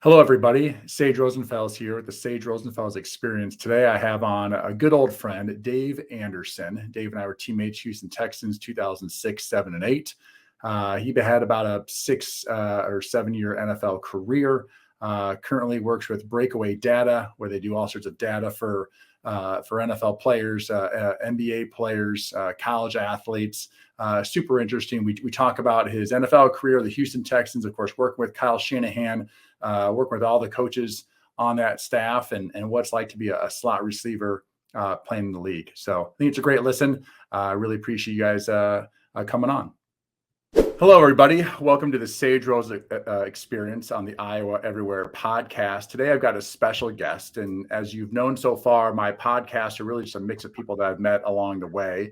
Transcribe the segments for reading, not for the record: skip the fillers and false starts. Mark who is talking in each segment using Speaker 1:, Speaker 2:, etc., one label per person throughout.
Speaker 1: Hello, everybody. Sage Rosenfels here with the Sage Rosenfels Experience. Today, I have on a good old friend, Dave Anderson. Dave and I were teammates, Houston Texans, 2006, 7, and 8. He had about a 6 or 7 year NFL career. Currently works with BreakAway Data, where they do all sorts of data for NFL players, NBA players, college athletes. Super interesting. We talk about his NFL career, the Houston Texans, of course, working with Kyle Shanahan, working with all the coaches on that staff, and what it's like to be a slot receiver playing in the league. So I think it's a great listen. I really appreciate you guys coming on. Hello, everybody. Welcome to the Sage Rose Experience on the Iowa Everywhere podcast. Today, I've got a special guest. And as you've known so far, my podcasts are really just a mix of people that I've met along the way.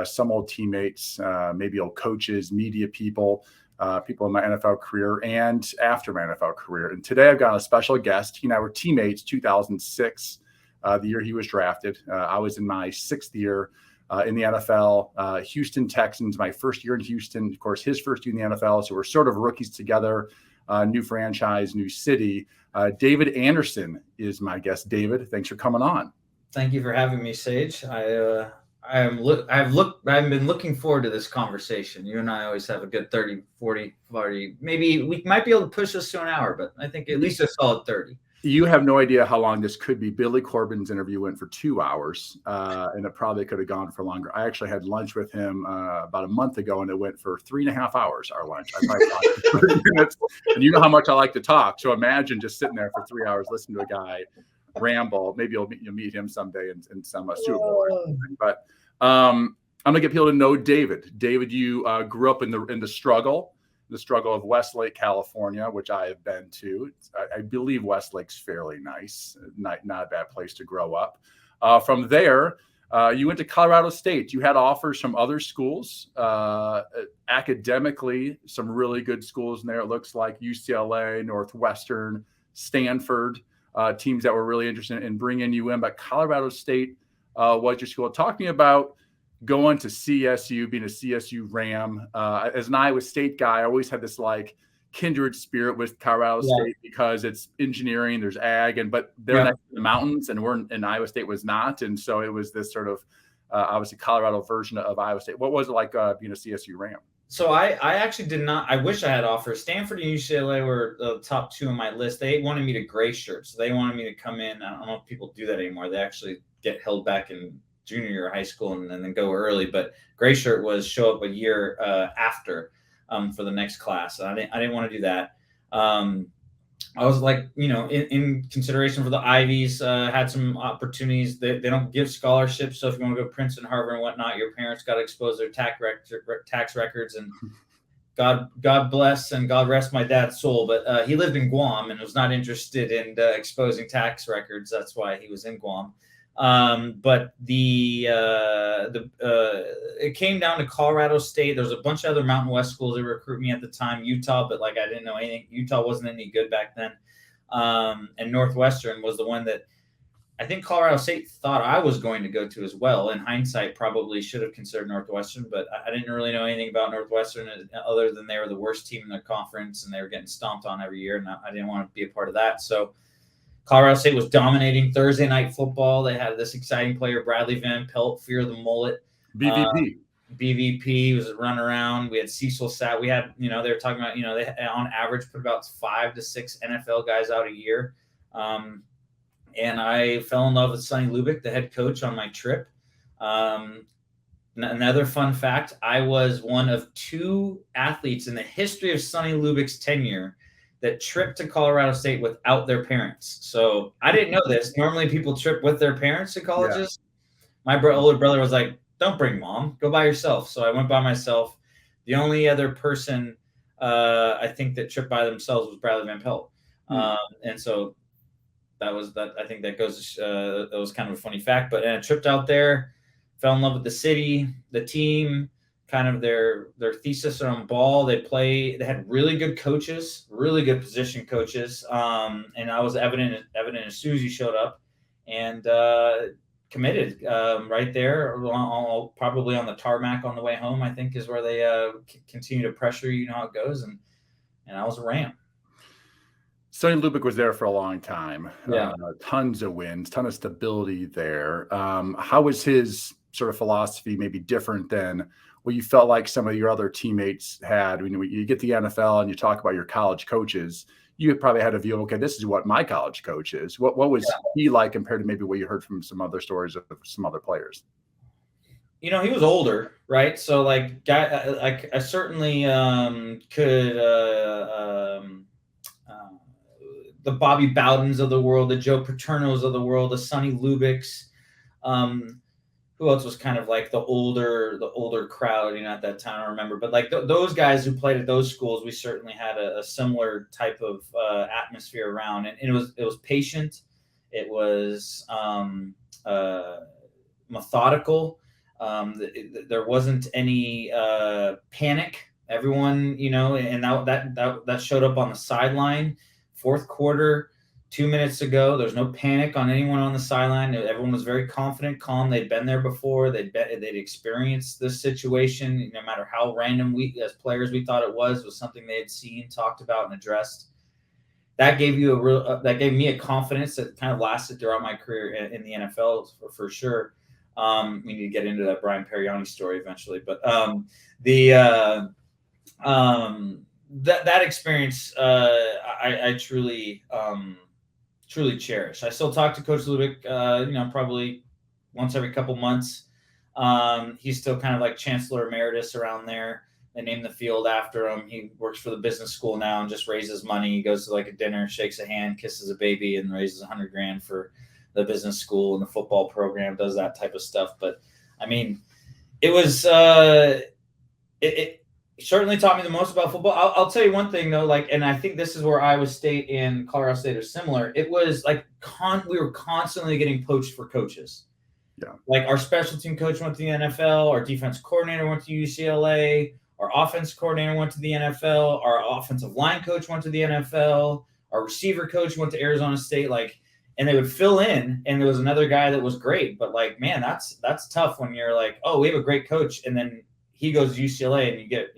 Speaker 1: Some old teammates, maybe old coaches, media people, people in my NFL career and after my NFL career. And today, I've got a special guest. He and I were teammates 2006, the year he was drafted. I was in my 6th year in the NFL, Houston Texans, my first year in Houston, of course, his first year in the NFL. So we're sort of rookies together, new franchise, new city. David Anderson is my guest. David, thanks for coming on.
Speaker 2: Thank you for having me, Sage. I've been looking forward to this conversation. You and I always have a good 30, 40. Maybe we might be able to push this to an hour, but I think at least a solid 30.
Speaker 1: You have no idea how long this could be. Billy Corbin's interview went for 2 hours, and it probably could have gone for longer. I actually had lunch with him about a month ago, and it went for 3.5 hours, our lunch. I probably talked for 30 minutes, and you know how much I like to talk. So imagine just sitting there for 3 hours listening to a guy ramble. Maybe you'll meet him someday in some Super Bowl or something. But I'm going to get people to know David. David, you grew up in the struggle of Westlake, California, which I have been to. I believe Westlake's fairly nice, not a bad place to grow up. From there, you went to Colorado State. You had offers from other schools. Academically, some really good schools in there. It looks like UCLA, Northwestern, Stanford, teams that were really interested in bringing you in. But Colorado State was your school. Talk to me about going to CSU, being a CSU Ram. As an Iowa State guy, I always had this like kindred spirit with Colorado State because it's engineering, there's ag, but they're next to the mountains, and Iowa State was not. And so it was this sort of obviously Colorado version of Iowa State. What was it like being a CSU Ram?
Speaker 2: So I actually did not. I wish I had offers. Stanford and UCLA were the top 2 on my list. They wanted me to gray shirt, so they wanted me to come in. I don't know if people do that anymore. They actually get held back in junior year of high school and then go early. But gray shirt was show up a year after for the next class. And I didn't want to do that. I was like, in consideration for the Ivies, had some opportunities. They don't give scholarships. So if you want to go to Princeton, Harvard, and whatnot, your parents got to expose their tax records. And God bless and God rest my dad's soul. But he lived in Guam and was not interested in exposing tax records. That's why he was in Guam. But it came down to Colorado State. There's a bunch of other Mountain West schools that recruit me at the time. Utah, but like I didn't know anything. Utah wasn't any good back then. And Northwestern was the one that I think Colorado State thought I was going to go to as well. In hindsight, probably should have considered Northwestern, but I didn't really know anything about Northwestern other than they were the worst team in their conference and they were getting stomped on every year, and I didn't want to be a part of that. So Colorado State was dominating Thursday night football. They had this exciting player, Bradley Van Pelt, Fear of the Mullet. BVP was a run around. We had Cecil Satt. We had, they were talking about, they on average put about 5 to 6 NFL guys out a year. And I fell in love with Sonny Lubick, the head coach, on my trip. Another fun fact, I was one of 2 athletes in the history of Sonny Lubick's tenure that tripped to Colorado State without their parents. So I didn't know this. Normally people trip with their parents to colleges. Yeah. My older brother was like, don't bring mom, go by yourself. So I went by myself. The only other person I think that tripped by themselves was Bradley Van Pelt. And so that was that. I think that was kind of a funny fact, but I tripped out there, fell in love with the city, the team, kind of their thesis on ball. They had really good coaches, really good position coaches. And I was evident as soon as you showed up, and committed right there, probably on the tarmac on the way home, I think is where they continue to pressure you. You know how it goes. And I was a Ram.
Speaker 1: Sonny Lubick was there for a long time.
Speaker 2: Yeah.
Speaker 1: Tons of wins, ton of stability there. How was his sort of philosophy maybe different than what you felt like some of your other teammates had? When you get the NFL and you talk about your college coaches, you probably had a view, okay, this is what my college coach is. What was he like compared to maybe what you heard from some other stories of some other players?
Speaker 2: He was older, right? So like, I certainly could the Bobby Bowdens of the world, the Joe Paternos of the world, the Sonny Lubicks. Who else was kind of like the older crowd, at that time? I don't remember, but like those guys who played at those schools, we certainly had a similar type of atmosphere around, and it was patient, it was methodical. There wasn't any panic. Everyone, and that showed up on the sideline. Fourth quarter, 2 minutes ago, there's no panic on anyone on the sideline. Everyone was very confident, calm. They'd been there before. They'd experienced this situation. No matter how random we, as players, we thought it was something they had seen, talked about, and addressed. That gave me a confidence that kind of lasted throughout my career in the NFL for sure. We need to get into that Brian Periani story eventually, but that experience, I truly cherish. I still talk to Coach Lubick, probably once every couple months. He's still kind of like Chancellor Emeritus around there. They named the field after him. He works for the business school now and just raises money. He goes to like a dinner, shakes a hand, kisses a baby, and raises $100,000 for the business school and the football program, does that type of stuff. But I mean, it was, it certainly taught me the most about football. I'll tell you one thing though, and I think this is where Iowa State and Colorado State are similar. It was like we were constantly getting poached for coaches.
Speaker 1: Yeah.
Speaker 2: Like our special team coach went to the NFL, our defense coordinator went to UCLA, our offense coordinator went to the NFL, our offensive line coach went to the NFL, our receiver coach went to Arizona State, and they would fill in, and there was another guy that was great. But man, that's tough when you're like, oh, we have a great coach, and then he goes to UCLA and you get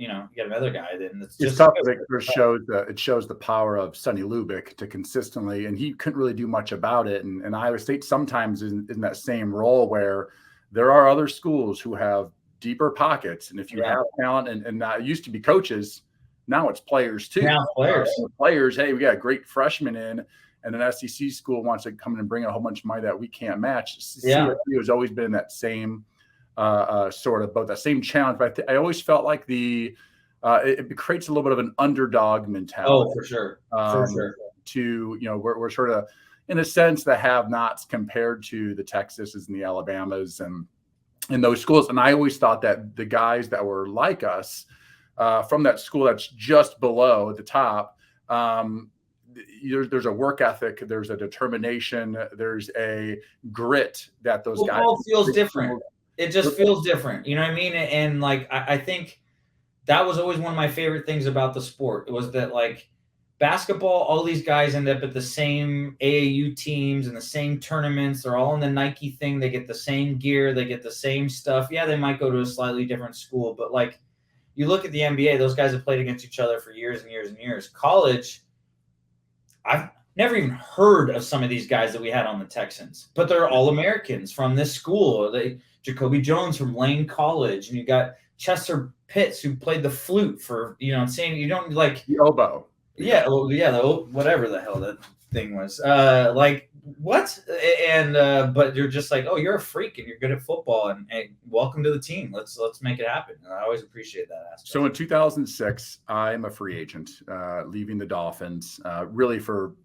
Speaker 2: another guy. Then it's
Speaker 1: tough. It shows the power of Sonny Lubick to consistently, and he couldn't really do much about it. And Iowa State sometimes is in that same role where there are other schools who have deeper pockets. And if you have talent, and it used to be coaches, now it's players too.
Speaker 2: Now
Speaker 1: players, hey, we got a great freshman in, and an SEC school wants to come in and bring a whole bunch of money that we can't match. CSU has always been in that same sort of both that same challenge. But I always felt like it creates a little bit of an underdog mentality.
Speaker 2: Oh, for sure.
Speaker 1: We're sort of, in a sense, the have-nots compared to the Texases and the Alabamas and those schools. And I always thought that the guys that were like us from that school that's just below the top, there's a work ethic, there's a determination, there's a grit that those guys.
Speaker 2: Football feels different. It just feels different. You know what I mean? And I think that was always one of my favorite things about the sport. It was that basketball, all these guys end up at the same AAU teams and the same tournaments. They're all in the Nike thing. They get the same gear. They get the same stuff. Yeah, they might go to a slightly different school, but you look at the NBA, those guys have played against each other for years and years and years. College, I've never even heard of some of these guys that we had on the Texans, but they're all Americans from this school. Jacoby Jones from Lane College, and you got Chester Pitts who played the flute for, saying you don't
Speaker 1: the oboe.
Speaker 2: Yeah, whatever the hell that thing was. What? And but you're just like, oh, you're a freak and you're good at football, and hey, welcome to the team. Let's make it happen. And I always appreciate that aspect.
Speaker 1: So in 2006, I'm a free agent, leaving the Dolphins, really for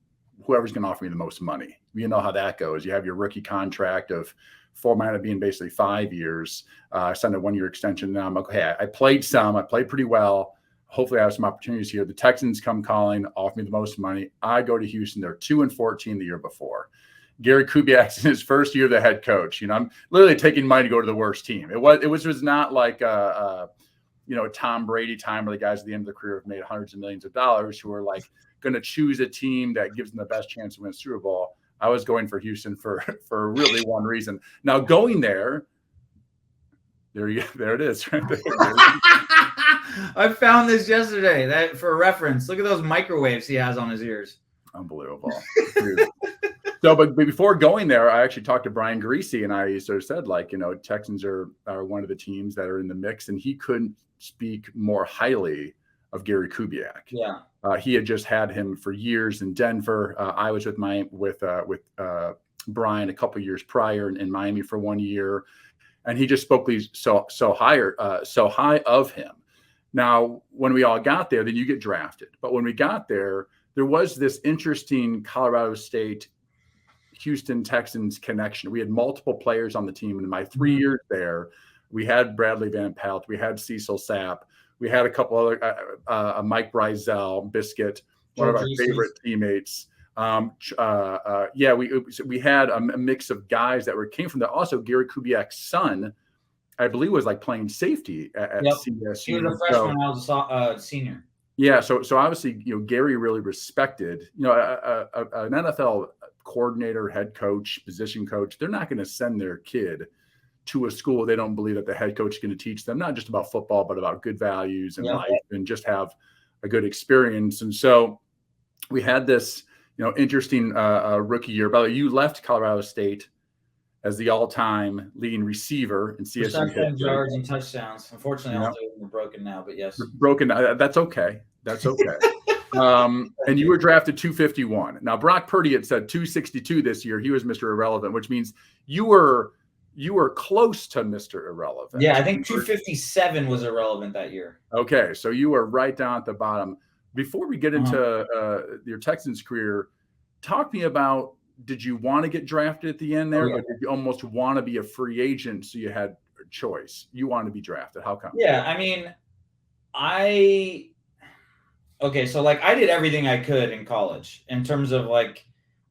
Speaker 1: whoever's going to offer me the most money. You know how that goes. You have your rookie contract of formatted being basically 5 years. I signed a 1-year extension. Now I'm like, okay, I played pretty well. Hopefully I have some opportunities here. The Texans come calling, offer me the most money. I go to Houston. They're 2-14 the year before. Gary Kubiak's in his first year, the head coach. I'm literally taking money to go to the worst team. It was not like a Tom Brady time where the guys at the end of the career have made hundreds of millions of dollars who are going to choose a team that gives them the best chance to win a Super Bowl. I was going for Houston for really one reason. Now going there it is. Right there.
Speaker 2: I found this yesterday. That for reference. Look at those microwaves he has on his ears.
Speaker 1: Unbelievable. Dude. So, but before going there, I actually talked to Brian Greasy, and I sort of said, like, Texans are one of the teams that are in the mix, and he couldn't speak more highly of Gary Kubiak.
Speaker 2: Yeah.
Speaker 1: He had just had him for years in Denver. I was with Brian a couple of years prior in Miami for 1 year, and he just spoke so high of him. Now, when we all got there, then you get drafted. But when we got there was this interesting Colorado State Houston Texans connection. We had multiple players on the team. And in my 3 years there, we had Bradley Van Pelt, we had Cecil Sapp, we had a couple other, Mike Bryzel, Biscuit, one of our favorite teammates. We had a mix of guys that came from that. Also, Gary Kubiak's son, I believe, was like playing safety at CSU.
Speaker 2: He was a freshman when I was a senior.
Speaker 1: Yeah, so obviously, Gary really respected, an NFL coordinator, head coach, position coach. They're not going to send their kid to a school they don't believe that the head coach is going to teach them, not just about football, but about good values and life, and just have a good experience. And so we had this, interesting rookie year. By the way, you left Colorado State as the all-time leading receiver in CSU
Speaker 2: history. Yards and touchdowns. Unfortunately, all of them are broken now, but yes.
Speaker 1: Broken. That's okay. That's okay. And you were drafted 251. Now, Brock Purdy had said 262 this year. He was Mr. Irrelevant, which means you were close to Mr. Irrelevant.
Speaker 2: Yeah, I think 257 was irrelevant that year.
Speaker 1: Okay, so you were right down at the bottom. Before we get into your Texans career, talk me about, did you want to get drafted at the end there, or did you almost want to be a free agent so you had a choice? You wanted to be drafted. How come?
Speaker 2: Yeah, I mean, so like I did everything I could in college in terms of like,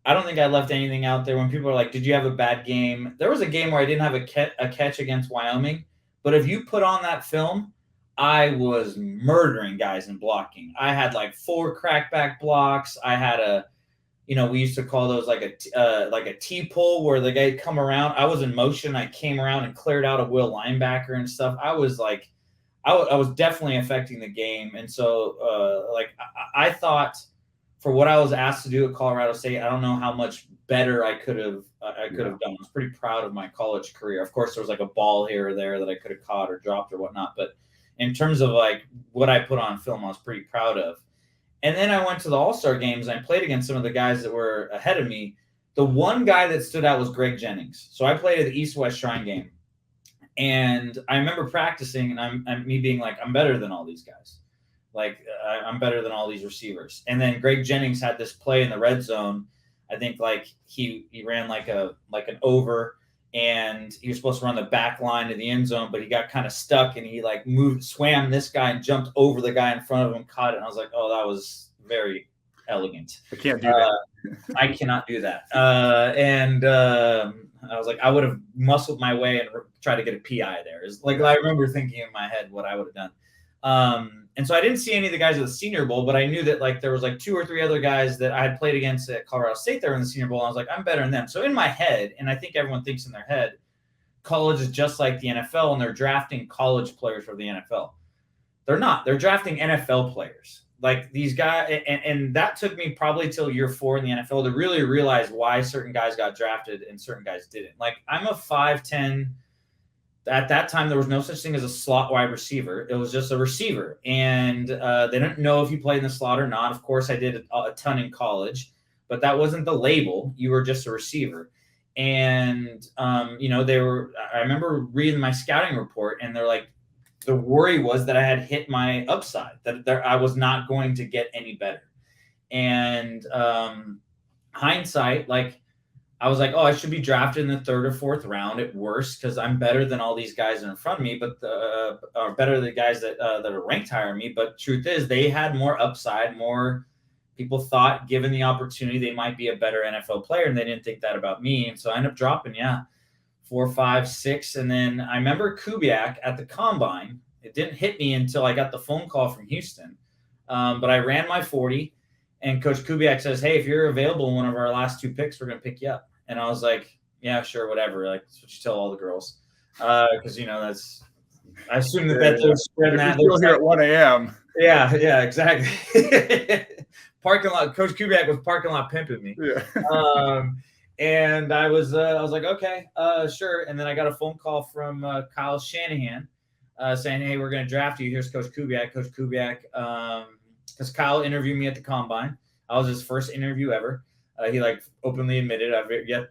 Speaker 2: I don't think I left anything out there. When people are like, did you have a bad game? There was a game where I didn't have a catch against Wyoming, but if you put on that film, I was murdering guys in blocking. I had like 4 crackback blocks. I had we used to call those like a T-pull, where the guy come around. I was in motion. I came around and cleared out a will linebacker and stuff. I was like, I was definitely affecting the game. And so I thought, for what I was asked to do at Colorado State, I don't know how much better I could have done. I was pretty proud of my college career. Of course, there was like a ball here or there that I could have caught or dropped or whatnot. But in terms of like what I put on film, I was pretty proud of. And then I went to the All-Star games and I played against some of the guys that were ahead of me. The one guy that stood out was Greg Jennings. So I played at the East-West Shrine game. And I remember practicing and I'm being like, I'm better than all these guys. Like, I'm better than all these receivers. And then Greg Jennings had this play in the red zone. I think like he ran like an over, and he was supposed to run the back line to the end zone, but he got kind of stuck and he like swam this guy and jumped over the guy in front of him, caught it. And I was like, oh, that was very elegant.
Speaker 1: I can't do that.
Speaker 2: I cannot do that. I was like, I would have muscled my way and tried to get a PI there. It's like, I remember thinking in my head what I would have done. And so I didn't see any of the guys at the Senior Bowl, but I knew that like there was like 2 or 3 other guys that I had played against at Colorado State that were in the Senior Bowl. And I was like, I'm better than them. So in my head, and I think everyone thinks in their head, college is just like the NFL, and they're drafting college players for the NFL. They're not. They're drafting NFL players. Like these guys, and that took me probably till year 4 in the NFL to really realize why certain guys got drafted and certain guys didn't. Like I'm a 5'10". At that time, there was no such thing as a slot wide receiver. It was just a receiver. And they didn't know if you played in the slot or not. Of course, I did a ton in college, but that wasn't the label. You were just a receiver. And, I remember reading my scouting report, and they're like, the worry was that I had hit my upside, that I was not going to get any better. And hindsight, like, I was like, oh, I should be drafted in the 3rd or 4th round at worst, because I'm better than all these guys in front of me, but are better than the guys that are ranked higher than me. But truth is, they had more upside. More people thought, given the opportunity, they might be a better NFL player, and they didn't think that about me. And so I ended up dropping, 4, 5, 6. And then I remember Kubiak at the combine. It didn't hit me until I got the phone call from Houston, but I ran my 40. And Coach Kubiak says, hey, if you're available in one of our last 2 picks, we're going to pick you up. And I was like, yeah, sure, whatever. Like, that's what you tell all the girls. Because, that's – I assume that they're spreading that.
Speaker 1: You're still here at 1 a.m.
Speaker 2: Yeah, exactly. parking lot. Coach Kubiak was parking lot pimping me.
Speaker 1: Yeah.
Speaker 2: And I was like, okay, sure. And then I got a phone call from Kyle Shanahan saying, hey, we're going to draft you. Here's Coach Kubiak. Coach Kubiak, because Kyle interviewed me at the combine. I was his first interview ever. He like openly admitted,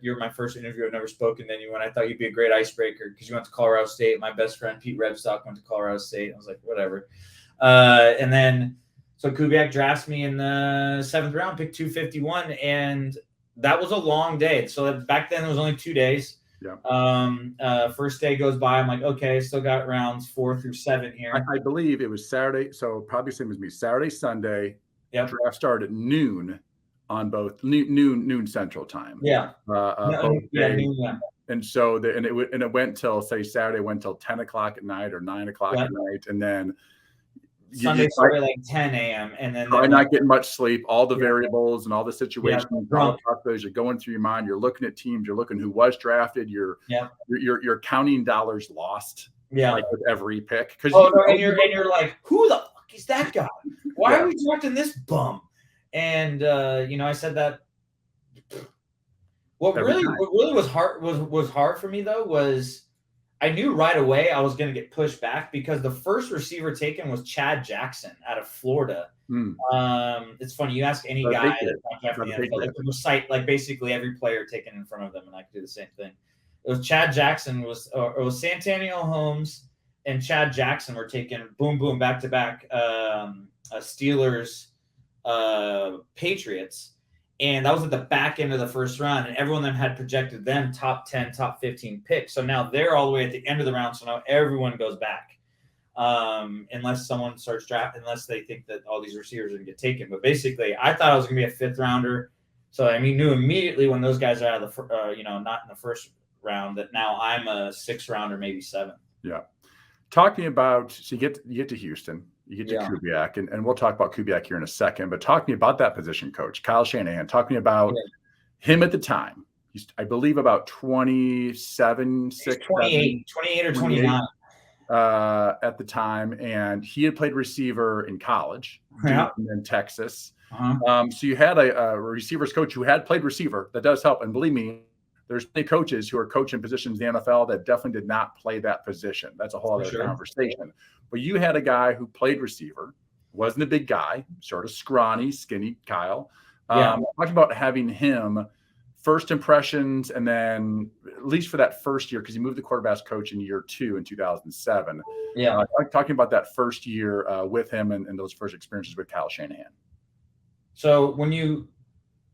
Speaker 2: you're my first interview. I've never spoken to anyone. I thought you'd be a great icebreaker because you went to Colorado State. My best friend, Pete Rebstock, went to Colorado State. I was like, whatever. And then, so Kubiak drafts me in the 7th round, pick 251. And that was a long day. So back then it was only 2 days.
Speaker 1: Yeah.
Speaker 2: First day goes by. I'm like, okay, still got rounds 4 through 7 here.
Speaker 1: I believe it was Saturday. So probably same as me. Saturday, Sunday.
Speaker 2: Yep.
Speaker 1: Draft started at noon on both noon Central Time.
Speaker 2: Yeah.
Speaker 1: Both days.
Speaker 2: Noon, yeah.
Speaker 1: And so it went till, say, Saturday went till 10 o'clock at night or 9 o'clock at night, and then
Speaker 2: Sunday started like 10 a.m. and then
Speaker 1: probably not getting much sleep. All the variables and all the situations, all the possibilities are going through your mind. You're looking at teams. You're looking who was drafted. You're counting dollars lost.
Speaker 2: Yeah,
Speaker 1: like with every pick.
Speaker 2: And you're like, who the fuck is that guy? Why are we drafting this bum? And I said that. What really was hard for me though was I knew right away I was going to get pushed back because the first receiver taken was Chad Jackson out of Florida. It's funny, you ask any guy that recite like basically every player taken in front of them, and I could do the same thing. It was Chad Jackson it was Santonio Holmes and Chad Jackson were taken boom back to back Steelers Patriots. And that was at the back end of the first round, and everyone of them had projected them top 10, top 15 picks. So now they're all the way at the end of the round. So now everyone goes back, unless someone starts drafting, unless they think that all these receivers are going to get taken. But basically, I thought I was going to be a 5th rounder. So I knew immediately when those guys are out of the, not in the first round, that now I'm a 6th rounder, maybe 7th.
Speaker 1: Yeah. Talking about, so you get to Houston. You get to Kubiak, and we'll talk about Kubiak here in a second, but talk to me about that position coach, Kyle Shanahan. Talk to me about him at the time. He's, I believe, about 27,
Speaker 2: 28 or 29
Speaker 1: at the time, and he had played receiver in college in Texas. So you had a receivers coach who had played receiver. That does help, and believe me, there's many coaches who are coaching positions in the NFL that definitely did not play that position. That's a whole other conversation. But you had a guy who played receiver, wasn't a big guy, sort of scrawny, skinny Kyle. Talking about having him first impressions, and then at least for that first year, because he moved the quarterbacks coach in year 2 in 2007. Talking about that first year with him and those first experiences with Kyle Shanahan.
Speaker 2: So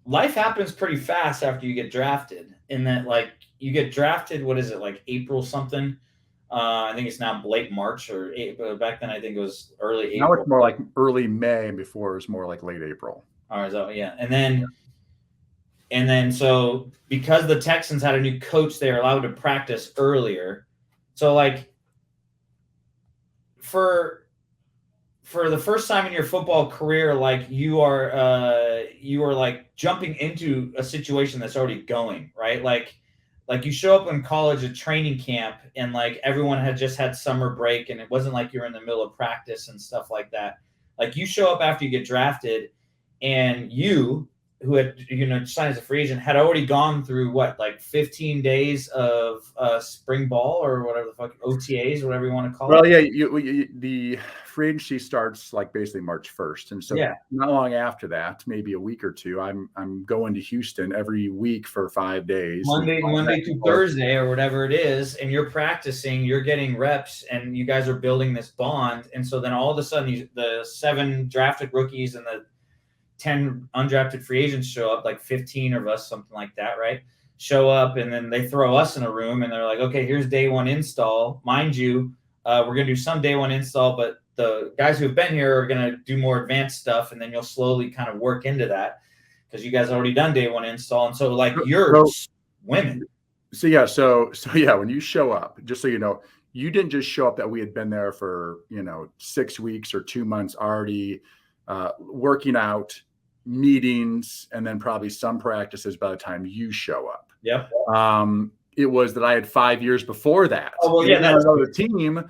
Speaker 2: life happens pretty fast after you get drafted, in that like you get drafted, what is it, like April something? I think it's now late March or April. Back then I think it was early April.
Speaker 1: Now it's more like early May, and before it was more like late April.
Speaker 2: All right, so and then so because the Texans had a new coach, they were allowed to practice earlier. So like for the first time in your football career, like you are like jumping into a situation that's already going, right? Like you show up in college at training camp, and like everyone had just had summer break, and it wasn't like you're in the middle of practice and stuff like that. Like you show up after you get drafted, and you, who had signed as a free agent, had already gone through like 15 days of spring ball or whatever the fuck, OTAs or whatever you want to call it.
Speaker 1: Well, yeah, the free agency starts like basically March 1st, and so not long after that, maybe a week or two, I'm going to Houston every week for 5 days,
Speaker 2: Monday to Thursday or whatever it is, and you're practicing, you're getting reps, and you guys are building this bond. And so then all of a sudden, the 7 drafted rookies and the 10 undrafted free agents show up, like 15 of us, something like that, right? Show up, and then they throw us in a room, and they're like, okay, here's day 1 install. Mind you, we're going to do some day 1 install, but the guys who have been here are going to do more advanced stuff, and then you'll slowly kind of work into that because you guys already done day 1 install. And so like you're swimming.
Speaker 1: So when you show up, just so you know, you didn't just show up that we had been there for 6 weeks or 2 months already working out, meetings, and then probably some practices by the time you show up.
Speaker 2: Yep.
Speaker 1: It was that I had 5 years before that.
Speaker 2: Oh, well, yeah.
Speaker 1: The team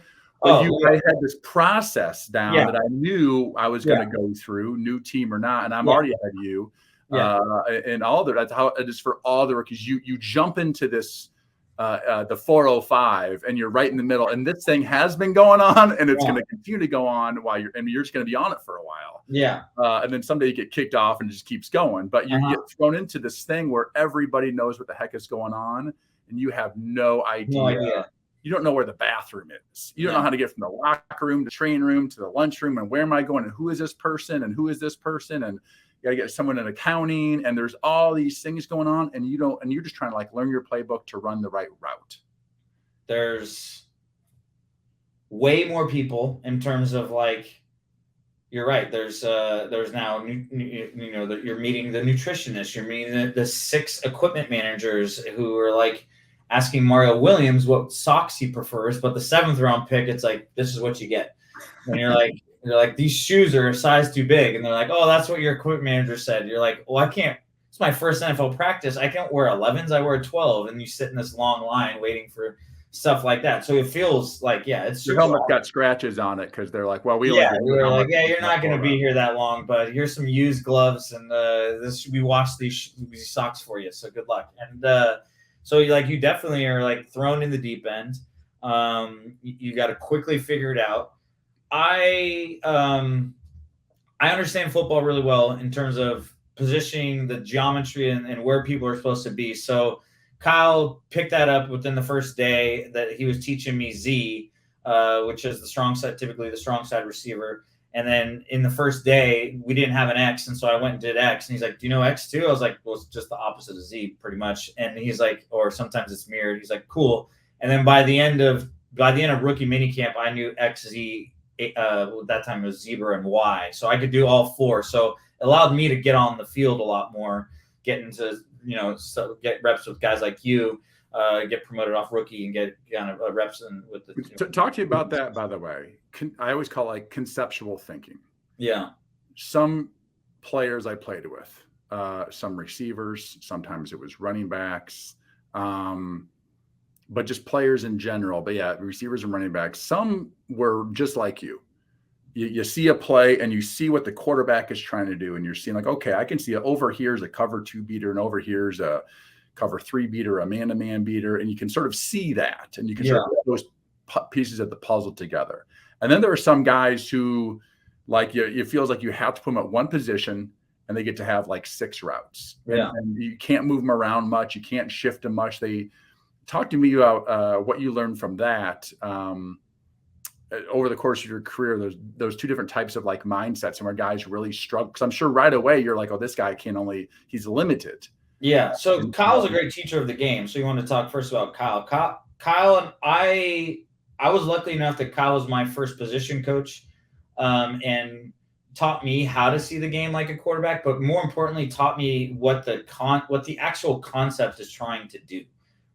Speaker 1: But
Speaker 2: Oh,
Speaker 1: I had this process down
Speaker 2: yeah,
Speaker 1: that I knew I was
Speaker 2: yeah,
Speaker 1: going to go through, new team or not, and I'm
Speaker 2: yeah,
Speaker 1: already ahead of you.
Speaker 2: yeah.
Speaker 1: And all of it. That's how it is for all the rookies. You jump into this the 405, and you're right in the middle. And this thing has been going on, and it's
Speaker 2: Yeah.
Speaker 1: going to continue to go on while you're just going to be on it for a while.
Speaker 2: Yeah.
Speaker 1: And then someday you get kicked off and it just keeps going. But you get thrown into this thing where everybody knows what the heck is going on, and you have no
Speaker 2: No
Speaker 1: idea.
Speaker 2: idea.
Speaker 1: You don't know where the bathroom is. You don't know
Speaker 2: No.
Speaker 1: how to get from the locker room to training room to the lunchroom, and where am I going, and who is this person, and who is this person, and you got to get someone in accounting, and there's all these things going on, and you're just trying to like learn your playbook to run the right route.
Speaker 2: There's way more people in terms of like, you're right. There's now, you're meeting the nutritionist, you're meeting the 6 equipment managers who are like asking Mario Williams what socks he prefers, but the 7th round pick, it's like, this is what you get. And you're like, these shoes are a size too big. And they're like, oh, that's what your equipment manager said. You're like, well, I can't, it's my first NFL practice. I can't wear 11s. I wear 12. And you sit in this long line waiting for stuff like that. So it feels like, yeah, it's
Speaker 1: Your
Speaker 2: super
Speaker 1: helmet's
Speaker 2: hard.
Speaker 1: got scratches on it because they're like, well, we
Speaker 2: Yeah,
Speaker 1: only
Speaker 2: you're like, yeah, you're not going to be here that long, but here's some used gloves, and we washed these socks for you, so good luck. And so you definitely are like thrown in the deep end. You got to quickly figure it out. I understand football really well in terms of positioning, the geometry, and where people are supposed to be. So Kyle picked that up within the first day that he was teaching me Z, which is the strong side, typically the strong side receiver. And then in the first day, we didn't have an X, and so I went and did X. And he's like, "Do you know X too?" I was like, "Well, it's just the opposite of Z, pretty much." And he's like, or sometimes it's mirrored. He's like, "Cool." And then by the end of rookie minicamp, I knew X, Z. That time it was zebra and Y, so I could do all 4. So it allowed me to get on the field a lot more, get into get reps with guys like you, get promoted off rookie, and get kind of reps in with the.
Speaker 1: Talk to you about that, by the way. I always call it like conceptual thinking.
Speaker 2: Yeah.
Speaker 1: Some players I played with, some receivers, sometimes it was running backs, but just players in general. But yeah, receivers and running backs. Some were just like you. You see a play and you see what the quarterback is trying to do, and you're seeing like, okay, I can see over here's a cover 2 beater, and over here's a cover 3 beater, a man-to-man beater, and you can sort of see that, and you can sort of put those pieces of the puzzle together. And then there are some guys who, like, it feels like you have to put them at one position, and they get to have like 6 routes.
Speaker 2: Yeah.
Speaker 1: And you can't move them around much. You can't shift them much. They talk to me about what you learned from that. Over the course of your career, there's those 2 different types of like mindsets, and where guys really struggle. Because I'm sure right away you're like, oh, this guy he's limited.
Speaker 2: Yeah. So Kyle's a great teacher of the game. So you want to talk first about Kyle. Kyle and I was lucky enough that Kyle was my first position coach, and taught me how to see the game like a quarterback, but more importantly, taught me what the actual concept is trying to do.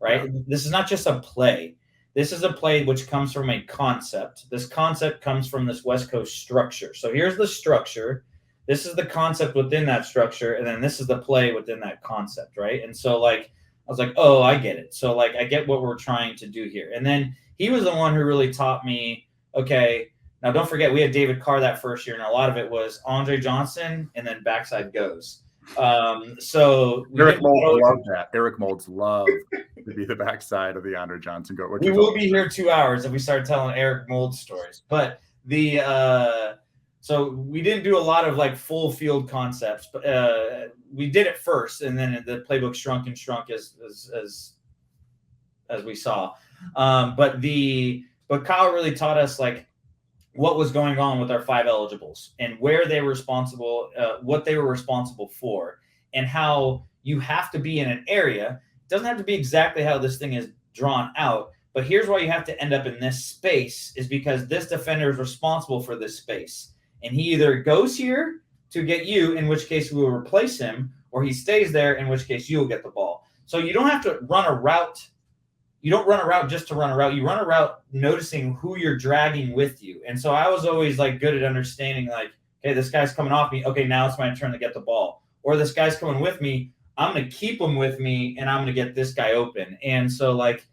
Speaker 2: Right. Yeah. This is not just a play. This is a play which comes from a concept. This concept comes from this West Coast structure. So here's the structure. This is the concept within that structure. And then this is the play within that concept, right? And so, like, I was like, oh, I get it. So, like, I get what we're trying to do here. And then he was the one who really taught me, okay, now don't forget, we had David Carr that first year, and a lot of it was Andre Johnson and then backside goes. So
Speaker 1: Eric Moulds loved that. Eric Moulds loved to be the backside of the Andre Johnson goat.
Speaker 2: We will be here 2 hours if we start telling Eric Moulds stories. But so we didn't do a lot of like full field concepts, but we did it first, and then the playbook shrunk and shrunk as we saw. But Kyle really taught us like what was going on with our 5 eligibles and where they were responsible, what they were responsible for, and how you have to be in an area. It doesn't have to be exactly how this thing is drawn out, but here's why you have to end up in this space is because this defender is responsible for this space. And he either goes here to get you, in which case we will replace him, or he stays there, in which case you'll get the ball. So you don't have to run a route. You don't run a route just to run a route. You run a route noticing who you're dragging with you. And so I was always like good at understanding like, okay, this guy's coming off me. Okay, now it's my turn to get the ball. Or this guy's coming with me. I'm going to keep him with me, and I'm going to get this guy open. And so like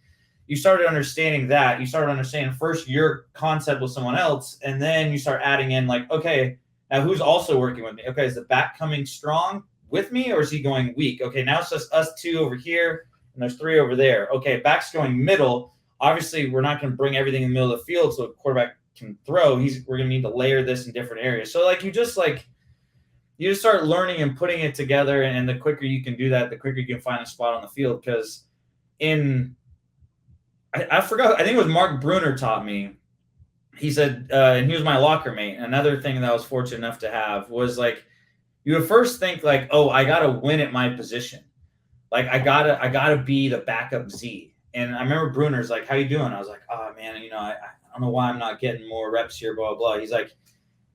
Speaker 2: you started understanding that. You started understanding first your concept with someone else, and then you start adding in like, okay, now who's also working with me? Okay, is the back coming strong with me, or is he going weak? Okay, now it's just us two over here, and there's three over there. Okay, back's going middle. Obviously, we're not going to bring everything in the middle of the field so the quarterback can throw. We're going to need to layer this in different areas. So like you just start learning and putting it together, and the quicker you can do that, the quicker you can find a spot on the field. Because I forgot, I think it was Mark Bruner taught me. He said, and he was my locker mate. Another thing that I was fortunate enough to have was like, you would first think like, oh, I got to win at my position. Like I gotta be the backup Z. And I remember Bruner's like, how you doing? I was like, oh man, I don't know why I'm not getting more reps here, blah, blah, blah. He's like,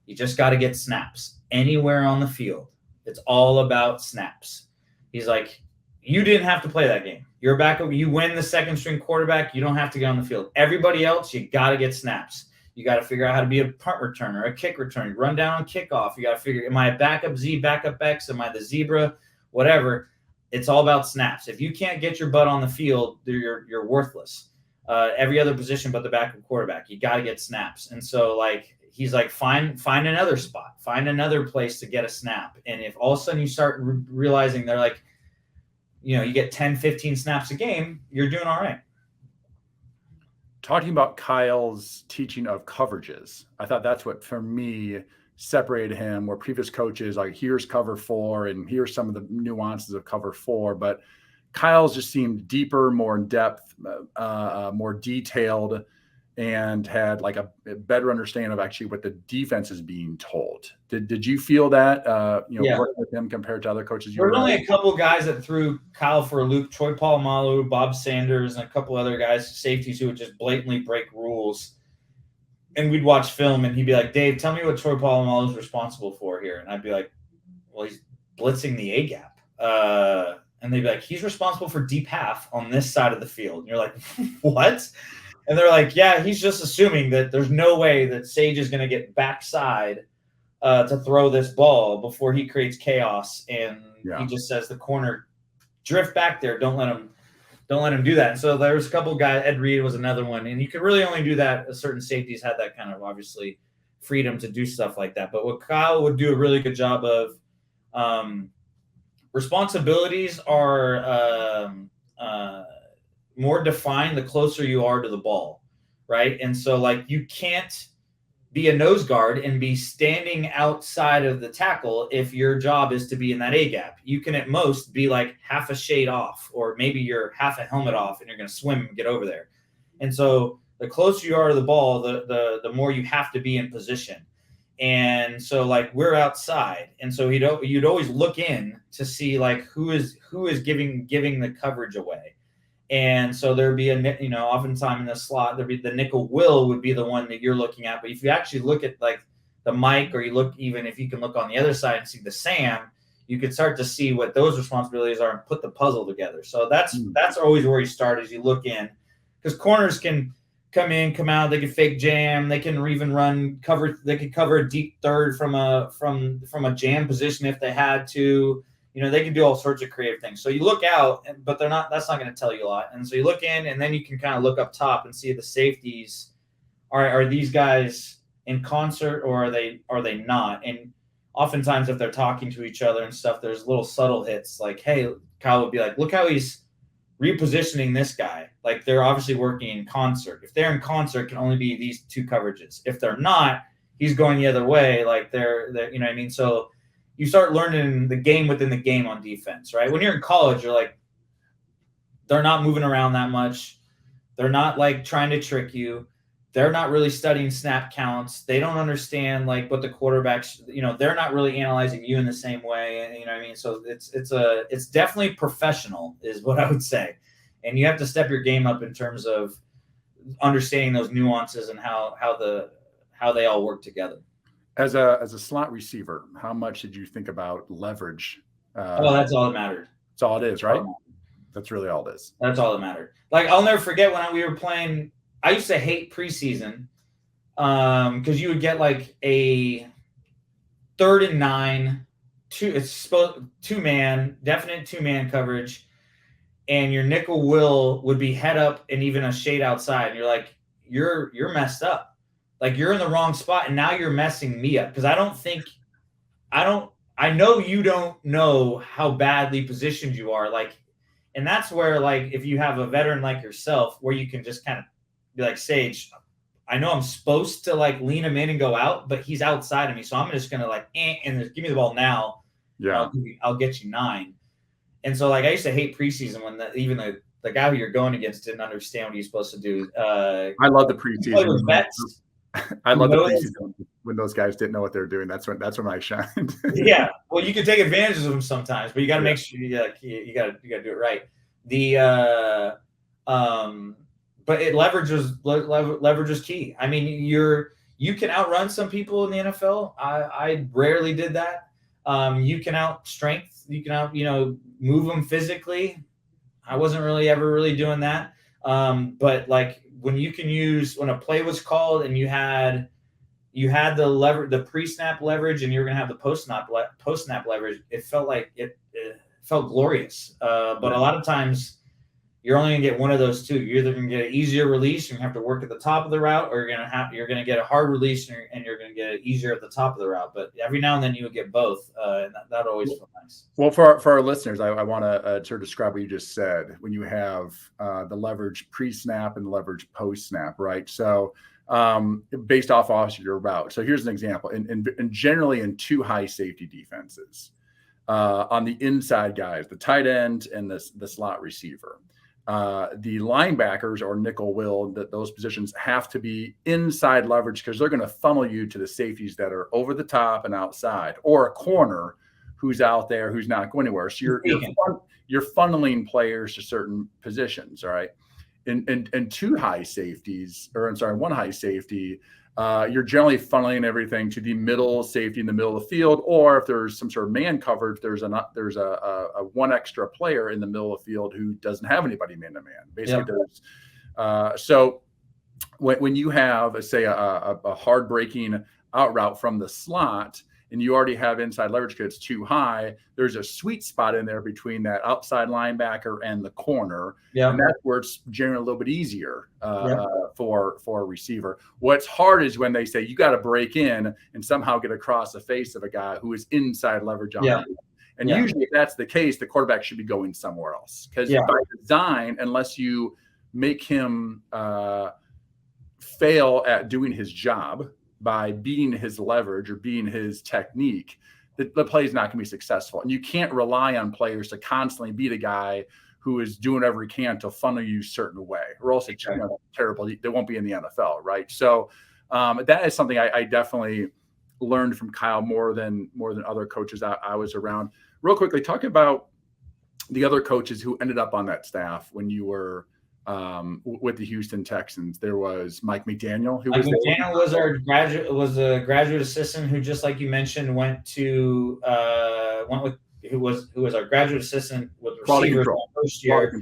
Speaker 2: you just got to get snaps anywhere on the field. It's all about snaps. He's like, you didn't have to play that game. You're a backup. You win the second string quarterback. You don't have to get on the field. Everybody else, you got to get snaps. You got to figure out how to be a punt returner, a kick returner, run down on kickoff. You got to figure, am I a backup Z, backup X? Am I the zebra? Whatever. It's all about snaps. If you can't get your butt on the field, you're worthless. Every other position but the backup quarterback, you got to get snaps. And so like, he's like, find another spot, find another place to get a snap. And if all of a sudden you start realizing they're like, you get 10, 15 snaps a game, you're doing all right.
Speaker 1: Talking about Kyle's teaching of coverages, I thought that's what, for me, separated him, where previous coaches, like, here's cover 4 and here's some of the nuances of cover 4. But Kyle's just seemed deeper, more in depth, more detailed, and had like a better understanding of actually what the defense is being told. Did you feel that, working with him compared to other coaches?
Speaker 2: There were only a couple guys that threw Kyle for a loop, Troy Polamalu, Bob Sanders, and a couple other guys, safeties, who would just blatantly break rules. And we'd watch film, and he'd be like, Dave, tell me what Troy Polamalu is responsible for here. And I'd be like, well, he's blitzing the A-gap. And they'd be like, he's responsible for deep half on this side of the field. And you're like, what? And they're like, yeah, he's just assuming that there's no way that Sage is going to get backside to throw this ball before he creates chaos. And he just says the corner, drift back there. Don't let him do that. And so there was a couple of guys. Ed Reed was another one. And you could really only do that. Certain safeties had that kind of, obviously, freedom to do stuff like that. But what Kyle would do a really good job of, responsibilities are more defined the closer you are to the ball, right? And so like you can't be a nose guard and be standing outside of the tackle if your job is to be in that A gap. You can at most be like half a shade off, or maybe you're half a helmet off and you're going to swim and get over there. And so the closer you are to the ball, the more you have to be in position. And so like we're outside, and so you'd always look in to see like who is giving the coverage away. And so there'd be oftentimes in the slot, there'd be the nickel will would be the one that you're looking at. But if you actually look at like the Mike, or you look, even if you can look on the other side and see the Sam, you could start to see what those responsibilities are and put the puzzle together. So that's always where you start, as you look in, because corners can come in, come out, they can fake jam, they can even run cover, they could cover a deep third from a jam position if they had to. They can do all sorts of creative things. So you look out, but that's not going to tell you a lot. And so you look in, and then you can kind of look up top and see the safeties. Are these guys in concert, or are they not? And oftentimes if they're talking to each other and stuff, there's little subtle hits like, hey, Kyle would be like, look how he's repositioning this guy. Like they're obviously working in concert. If they're in concert, it can only be these two coverages. If they're not, he's going the other way. Like they're you know what I mean? So you start learning the game within the game on defense, right? When you're in college, you're like, they're not moving around that much. They're not like trying to trick you. They're not really studying snap counts. They don't understand like what the quarterbacks, they're not really analyzing you in the same way. You know what I mean? So it's definitely professional is what I would say. And you have to step your game up in terms of understanding those nuances and how they all work together.
Speaker 1: As a slot receiver, how much did you think about leverage?
Speaker 2: That's all that mattered.
Speaker 1: That's all it is, right? That's really all it is.
Speaker 2: That's all that mattered. Like I'll never forget when we were playing. I used to hate preseason because you would get like a 3rd and 9, definite two-man coverage, and your nickel will would be head up and even a shade outside, and you're like, you're messed up, like you're in the wrong spot, and now you're messing me up because I know you don't know how badly positioned you are, like, and that's where, like, if you have a veteran like yourself, where you can just kind of be like, Sage, I know I'm supposed to like lean him in and go out, but he's outside of me, so I'm just gonna like and give me the ball now,
Speaker 1: Yeah.
Speaker 2: and I'll get you 9. And so, like, I used to hate preseason when even the guy who you're going against didn't understand what he's supposed to do.
Speaker 1: I love the
Speaker 2: Play
Speaker 1: preseason.
Speaker 2: with vets.
Speaker 1: I love the
Speaker 2: Know
Speaker 1: preseason when those guys didn't know what they were doing. That's when I shined.
Speaker 2: Yeah, well, you can take advantage of them sometimes, but you got to
Speaker 1: Yeah.
Speaker 2: make sure you got to do it right. The but it leverage is key. I mean, you can outrun some people in the NFL. I rarely did that. You can out strength. You can out move them physically. I wasn't really ever really doing that. But like when a play was called and you had the pre-snap leverage, and you're going to have the post-snap leverage. It felt like it felt glorious. But a lot of times you're only going to get one of those two. You're either going to get an easier release and you have to work at the top of the route, or you're going to get a hard release and you're going to get it easier at the top of the route. But every now and then you would get both, and that always felt nice.
Speaker 1: Well, for our listeners, I want to sort of describe what you just said. When you have the leverage pre-snap and the leverage post-snap, right? So based off your route. So here's an example. And generally in 2 high safety defenses, on the inside guys, the tight end and the slot receiver, the linebackers or nickel will, that those positions have to be inside leverage because they're going to funnel you to the safeties that are over the top and outside, or a corner who's out there who's not going anywhere. So you're funneling players to certain positions. All right. And 2 high safeties, or I'm sorry, 1 high safety, you're generally funneling everything to the middle safety in the middle of the field, or if there's some sort of man coverage, there's a 1 extra player in the middle of the field who doesn't have anybody man to man. Basically, so when you have, say, a hard breaking out route from the slot, and you already have inside leverage because it's too high, there's a sweet spot in there between that outside linebacker and the corner.
Speaker 2: Yeah.
Speaker 1: And that's where it's generally a little bit easier for a receiver. What's hard is when they say you got to break in and somehow get across the face of a guy who is inside leverage on you. And usually if that's the case, the quarterback should be going somewhere else. Because by design, unless you make him fail at doing his job by beating his leverage or beating his technique, the play is not going to be successful. And you can't rely on players to constantly beat a guy who is doing whatever he can to funnel you a certain way, or else it's terrible. They won't be in the NFL, right? So that is something I definitely learned from Kyle more than other coaches I was around. Real quickly, talking about the other coaches who ended up on that staff when you were with the Houston Texans. There was Mike McDaniel, who
Speaker 2: was a graduate assistant who, just like you mentioned, who was our graduate assistant with receivers first year,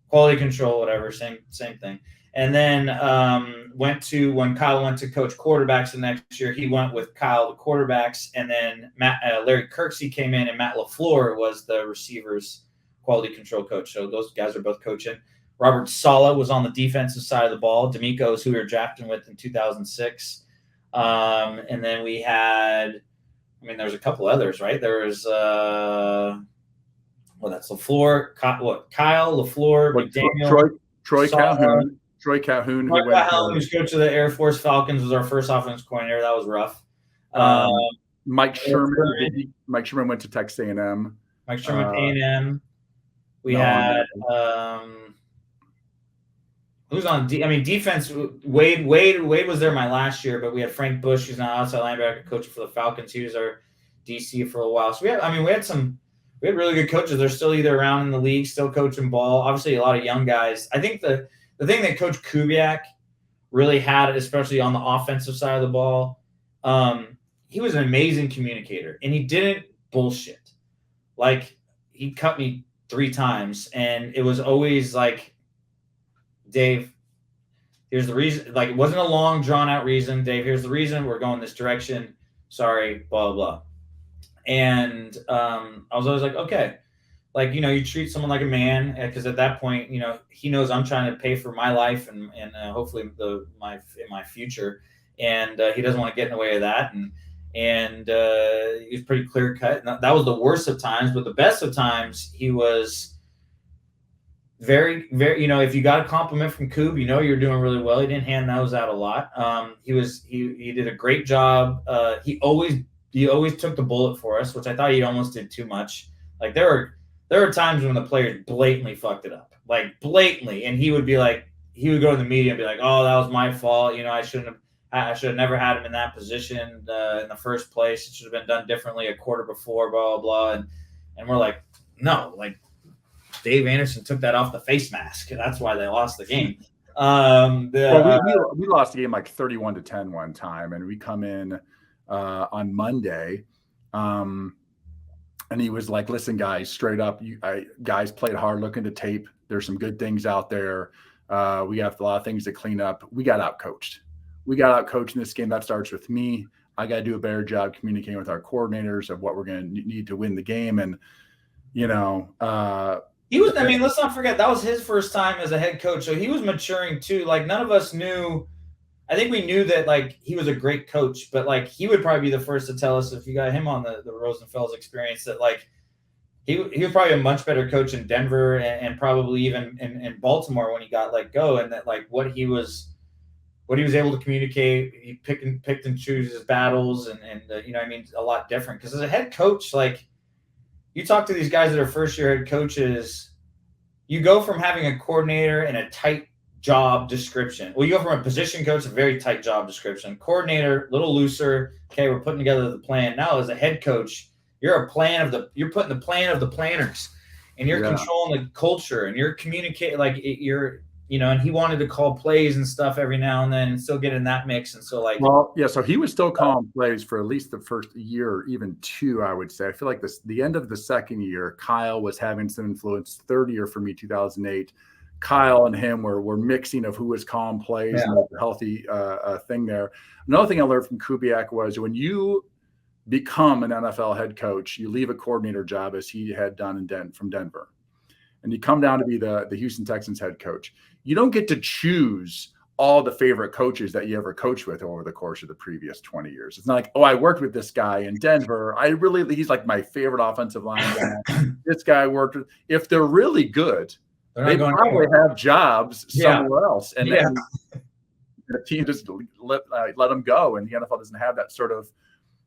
Speaker 2: quality control, whatever, same thing. And then when Kyle went to coach quarterbacks the next year, he went with Kyle the quarterbacks, and then Larry Kirksey came in, and Matt LaFleur was the receivers quality control coach. So those guys are both coaching. Robert Saleh was on the defensive side of the ball. D'Amico is who we were drafting with in 2006. And then we had, there was a couple others, right? There was, that's LaFleur, Kyle, LaFleur, McDaniel.
Speaker 1: Troy Calhoun. Troy Calhoun,
Speaker 2: who's coach of the Air Force Falcons, was our first offensive coordinator. That was rough.
Speaker 1: Mike Sherman. Mike Sherman went to Texas A&M.
Speaker 2: Mike Sherman went to A&M. We had who's on defense. Wade was there my last year, but we had Frank Bush, who's now outside linebacker coach for the Falcons. He was our DC for a while. So we had really good coaches. They're still either around in the league, still coaching ball. Obviously, a lot of young guys. I think the thing that Coach Kubiak really had, especially on the offensive side of the ball, he was an amazing communicator, and he didn't bullshit. Like, he cut me 3 times, and it was always like, Dave, here's the reason. Like, it wasn't a long, drawn-out reason. Dave, here's the reason. We're going this direction. Sorry, blah, blah, blah. And I was always like, okay. like, you treat someone like a man, because at that point, he knows I'm trying to pay for my life and hopefully my future, and he doesn't want to get in the way of that, and he was pretty clear cut. And that was the worst of times, but the best of times, he was very, very, if you got a compliment from Coob, you're doing really well. He didn't hand those out a lot. He did a great job. He always took the bullet for us, which I thought he almost did too much. Like there were times when the players blatantly fucked it up, like blatantly, and he would go to the media and be like, "Oh, that was my fault. I should have never had him in that position in the first place. It should have been done differently a quarter before, blah blah blah." And we're like, no, like Dave Anderson took that off the face mask. That's why they lost the game.
Speaker 1: We lost the game like 31-10 one time, and we come in on Monday, and he was like, "Listen, guys, straight up, guys played hard. Look into tape. There's some good things out there. We have a lot of things to clean up. We got outcoached. We got outcoached in this game. That starts with me. I got to do a better job communicating with our coordinators of what we're going to need to win the game." And he
Speaker 2: was. I mean, let's not forget that was his first time as a head coach, so he was maturing too. Like none of us knew. I think we knew that like he was a great coach, but like he would probably be the first to tell us if you got him on the Rosenfels experience that like he was probably a much better coach in Denver and probably even in Baltimore when he got let go, and that like what he was able to communicate, he picked and choose his battles, and a lot different because as a head coach, like you talk to these guys that are first year head coaches, you go from having a coordinator and a tight job description. Well, you go from a position coach, a very tight job description. Coordinator, a little looser. Okay, we're putting together the plan. Now, as a head coach, you're putting the plan of the planners, and you're controlling the culture, and you're communicating like and he wanted to call plays and stuff every now and then, and still get in that mix. And so, like,
Speaker 1: so he was still calling plays for at least the first year, or even two, I would say. I feel like the end of the second year, Kyle was having some influence. Third year for me, 2008. Kyle and him were mixing of who was calling plays and the healthy thing there. Another thing I learned from Kubiak was when you become an NFL head coach, you leave a coordinator job as he had done from Denver, and you come down to be the Houston Texans head coach. You don't get to choose all the favorite coaches that you ever coached with over the course of the previous 20 years. It's not like, oh, I worked with this guy in Denver. He's like my favorite offensive line guy. This guy worked with. If they're really good, they probably have jobs somewhere else, and then the team just let them go. And the NFL doesn't have that sort of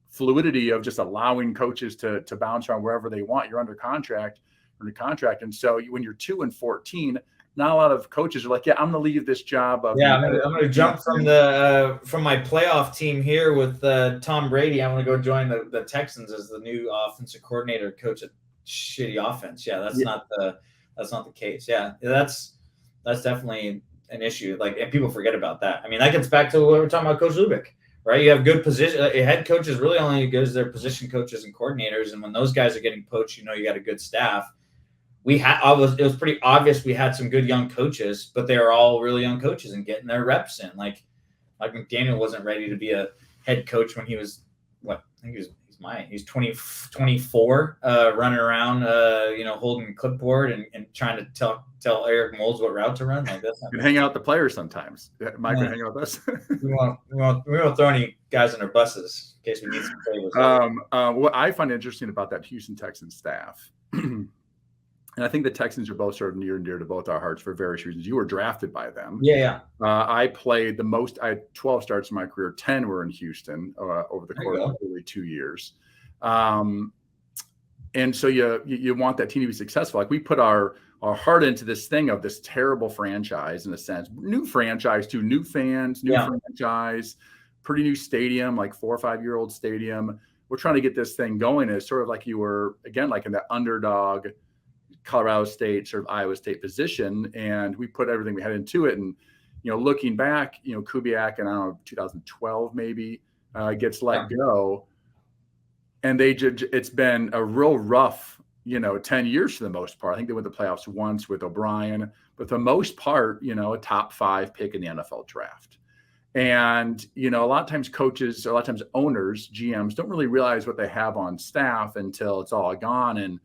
Speaker 1: fluidity of just allowing coaches to bounce around wherever they want. You're under contract, and so when you're 2-14, not a lot of coaches are like, "Yeah, I'm going to leave this job."
Speaker 2: I'm going to jump from my playoff team here with Tom Brady. I'm going to go join the Texans as the new offensive coordinator, coach a shitty offense. Yeah, that's not the case. Yeah, that's definitely an issue. Like, and people forget about that. I mean, that gets back to what we're talking about, Coach Lubick, right? You have good position. A head coach is really only as good as their position coaches and coordinators. And when those guys are getting poached, you got a good staff. It was pretty obvious we had some good young coaches, but they were all really young coaches and getting their reps in. Like McDaniel wasn't ready to be a head coach when he was he's 24, running around, holding a clipboard and trying to tell Eric Moulds what route to run. Like that's not.
Speaker 1: You hang out with the players sometimes. Mike would hang out with us.
Speaker 2: we won't throw any guys under buses in case we need some favors.
Speaker 1: What I find interesting about that Houston Texans staff. And I think the Texans are both sort of near and dear to both our hearts for various reasons. You were drafted by them.
Speaker 2: Yeah.
Speaker 1: I played the most. I had 12 starts in my career. 10 were in Houston over the course of really 2 years. And so you want that team to be successful. Like we put our heart into this thing of this terrible franchise in a sense. New franchise too. New fans. New franchise. Pretty new stadium. Like 4 or 5 year old stadium. We're trying to get this thing going. It's sort of like you were again like in that underdog Colorado State, sort of Iowa State position, and we put everything we had into it. And looking back, Kubiak and I don't know 2012 maybe gets let go, and it's been a real rough 10 years for the most part. I think they went to the playoffs once with O'Brien, but for the most part, a top 5 pick in the NFL draft. And a lot of times coaches, a lot of times owners, GMs don't really realize what they have on staff until it's all gone. And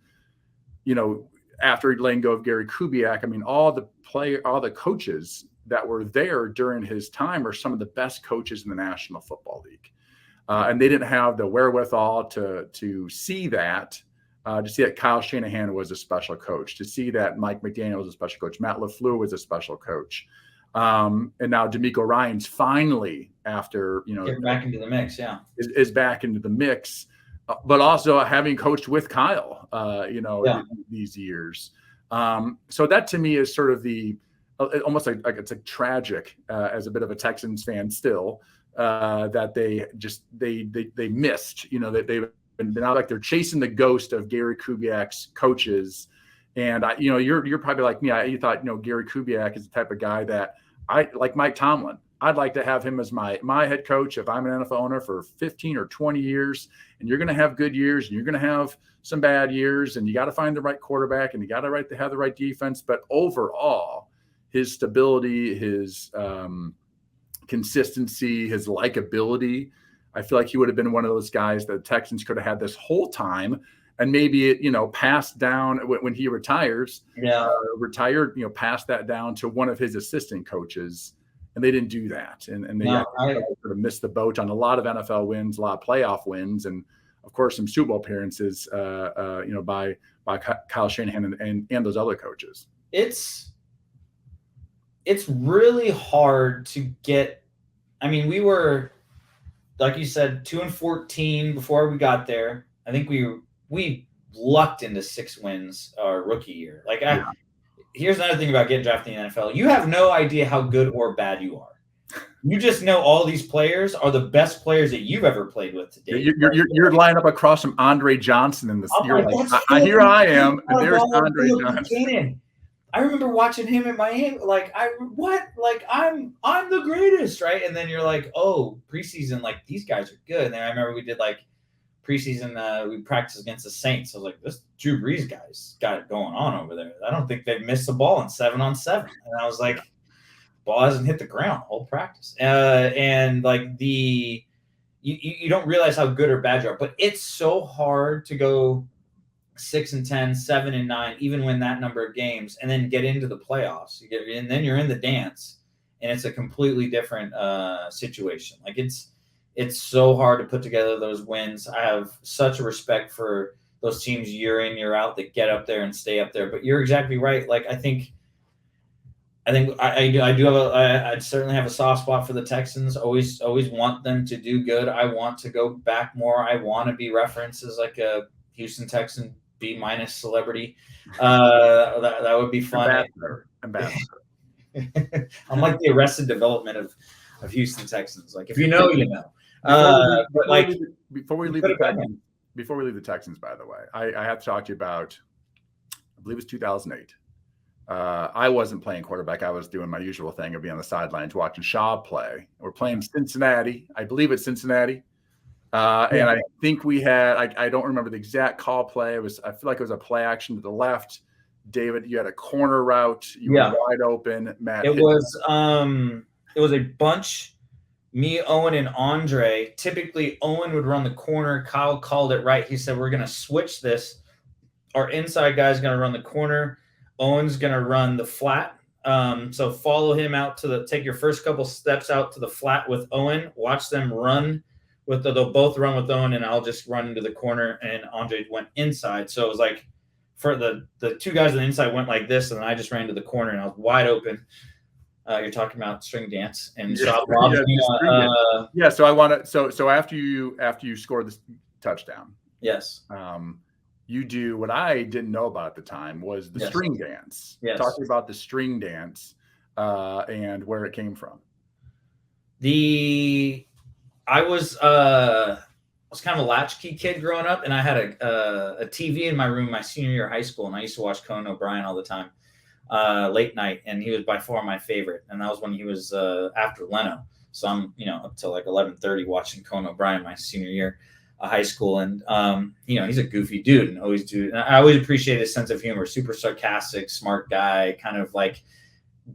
Speaker 1: after letting go of Gary Kubiak, I mean, all the coaches that were there during his time are some of the best coaches in the National Football League. And they didn't have the wherewithal to see that, Kyle Shanahan was a special coach, to see that Mike McDaniel was a special coach, Matt LaFleur was a special coach. And now DeMeco Ryans finally, after,
Speaker 2: get back into the mix,
Speaker 1: is back into the mix, but also having coached with Kyle, these years. So that to me is sort of almost like it's like tragic as a bit of a Texans fan still, that they missed, that they've been now like they're chasing the ghost of Gary Kubiak's coaches. And you're probably like me. You thought, Gary Kubiak is the type of guy that I like. Mike Tomlin, I'd like to have him as my head coach if I'm an NFL owner for 15 or 20 years. And you're going to have good years and you're going to have some bad years, and you got to find the right quarterback and you got to have the right defense. But overall, his stability, his consistency, his likability, I feel like he would have been one of those guys that the Texans could have had this whole time. And maybe it, passed down when he retires, pass that down to one of his assistant coaches. And they didn't do that. And they sort of missed the boat on a lot of NFL wins, a lot of playoff wins, and of course some Super Bowl appearances, by Kyle Shanahan and those other coaches.
Speaker 2: It's really hard to get. I mean, we were, like you said, 2-14 before we got there. I think we lucked into 6 wins our rookie year. Here's another thing about getting drafted in the NFL. You have no idea how good or bad you are. You just know all these players are the best players that you've ever played with today.
Speaker 1: You're lined up across from Andre Johnson in this. You're like, here I am, and there's Andre Johnson.
Speaker 2: I remember watching him in Miami. I'm the greatest, right? And then you're like, oh, preseason, these guys are good. And then I remember we did preseason, we practiced against the Saints. I was like, this Drew Brees guy's got it going on over there. I don't think they've missed the ball in 7-on-7. And I was like, ball hasn't hit the ground whole practice. You don't realize how good or bad you are, but it's so hard to go 6-10, 7-9, even win that number of games, and then get into the playoffs. And then you're in the dance, and it's a completely different situation. It's so hard to put together those wins. I have such a respect for those teams year in, year out that get up there and stay up there. But you're exactly right. I certainly have a soft spot for the Texans. Always want them to do good. I want to go back more. I want to be referenced as like a Houston Texan B- celebrity. That would be fun.
Speaker 1: Ambassador.
Speaker 2: I'm like the Arrested Development of Houston Texans. If you know, you know.
Speaker 1: Before we leave the Texans, by the way, I have to talk to you about, I believe it was 2008. I wasn't playing quarterback. I was doing my usual thing of being on the sidelines watching Shaw play. We're playing Cincinnati. I believe it's Cincinnati. And I think we had, I don't remember the exact call play. I feel like it was a play action to the left. David, you had a corner route. You were wide open. Matt.
Speaker 2: It was a bunch. Me, Owen, and Andre. Typically, Owen would run the corner. Kyle called it right. He said, we're going to switch this. Our inside guy's going to run the corner. Owen's going to run the flat. So follow him out take your first couple steps out to the flat with Owen. Watch them run they'll both run with Owen, and I'll just run into the corner, and Andre went inside. So it was like for the 2 guys on the inside went like this, and then I just ran to the corner, and I was wide open. You're talking about string dance and shot blocks.
Speaker 1: So I want to. So after you score this touchdown,
Speaker 2: yes,
Speaker 1: you do what I didn't know about at the time was the string dance.
Speaker 2: Yes.
Speaker 1: Talking about the string dance and where it came from.
Speaker 2: I was kind of a latchkey kid growing up, and I had a TV in my room my senior year of high school, and I used to watch Conan O'Brien all the time. Late night, and he was by far my favorite, and that was when he was after Leno. So I'm up till 11:30 watching Conan O'Brien my senior year of high school, and he's a goofy dude, and I always appreciate his sense of humor. Super sarcastic, smart guy, kind of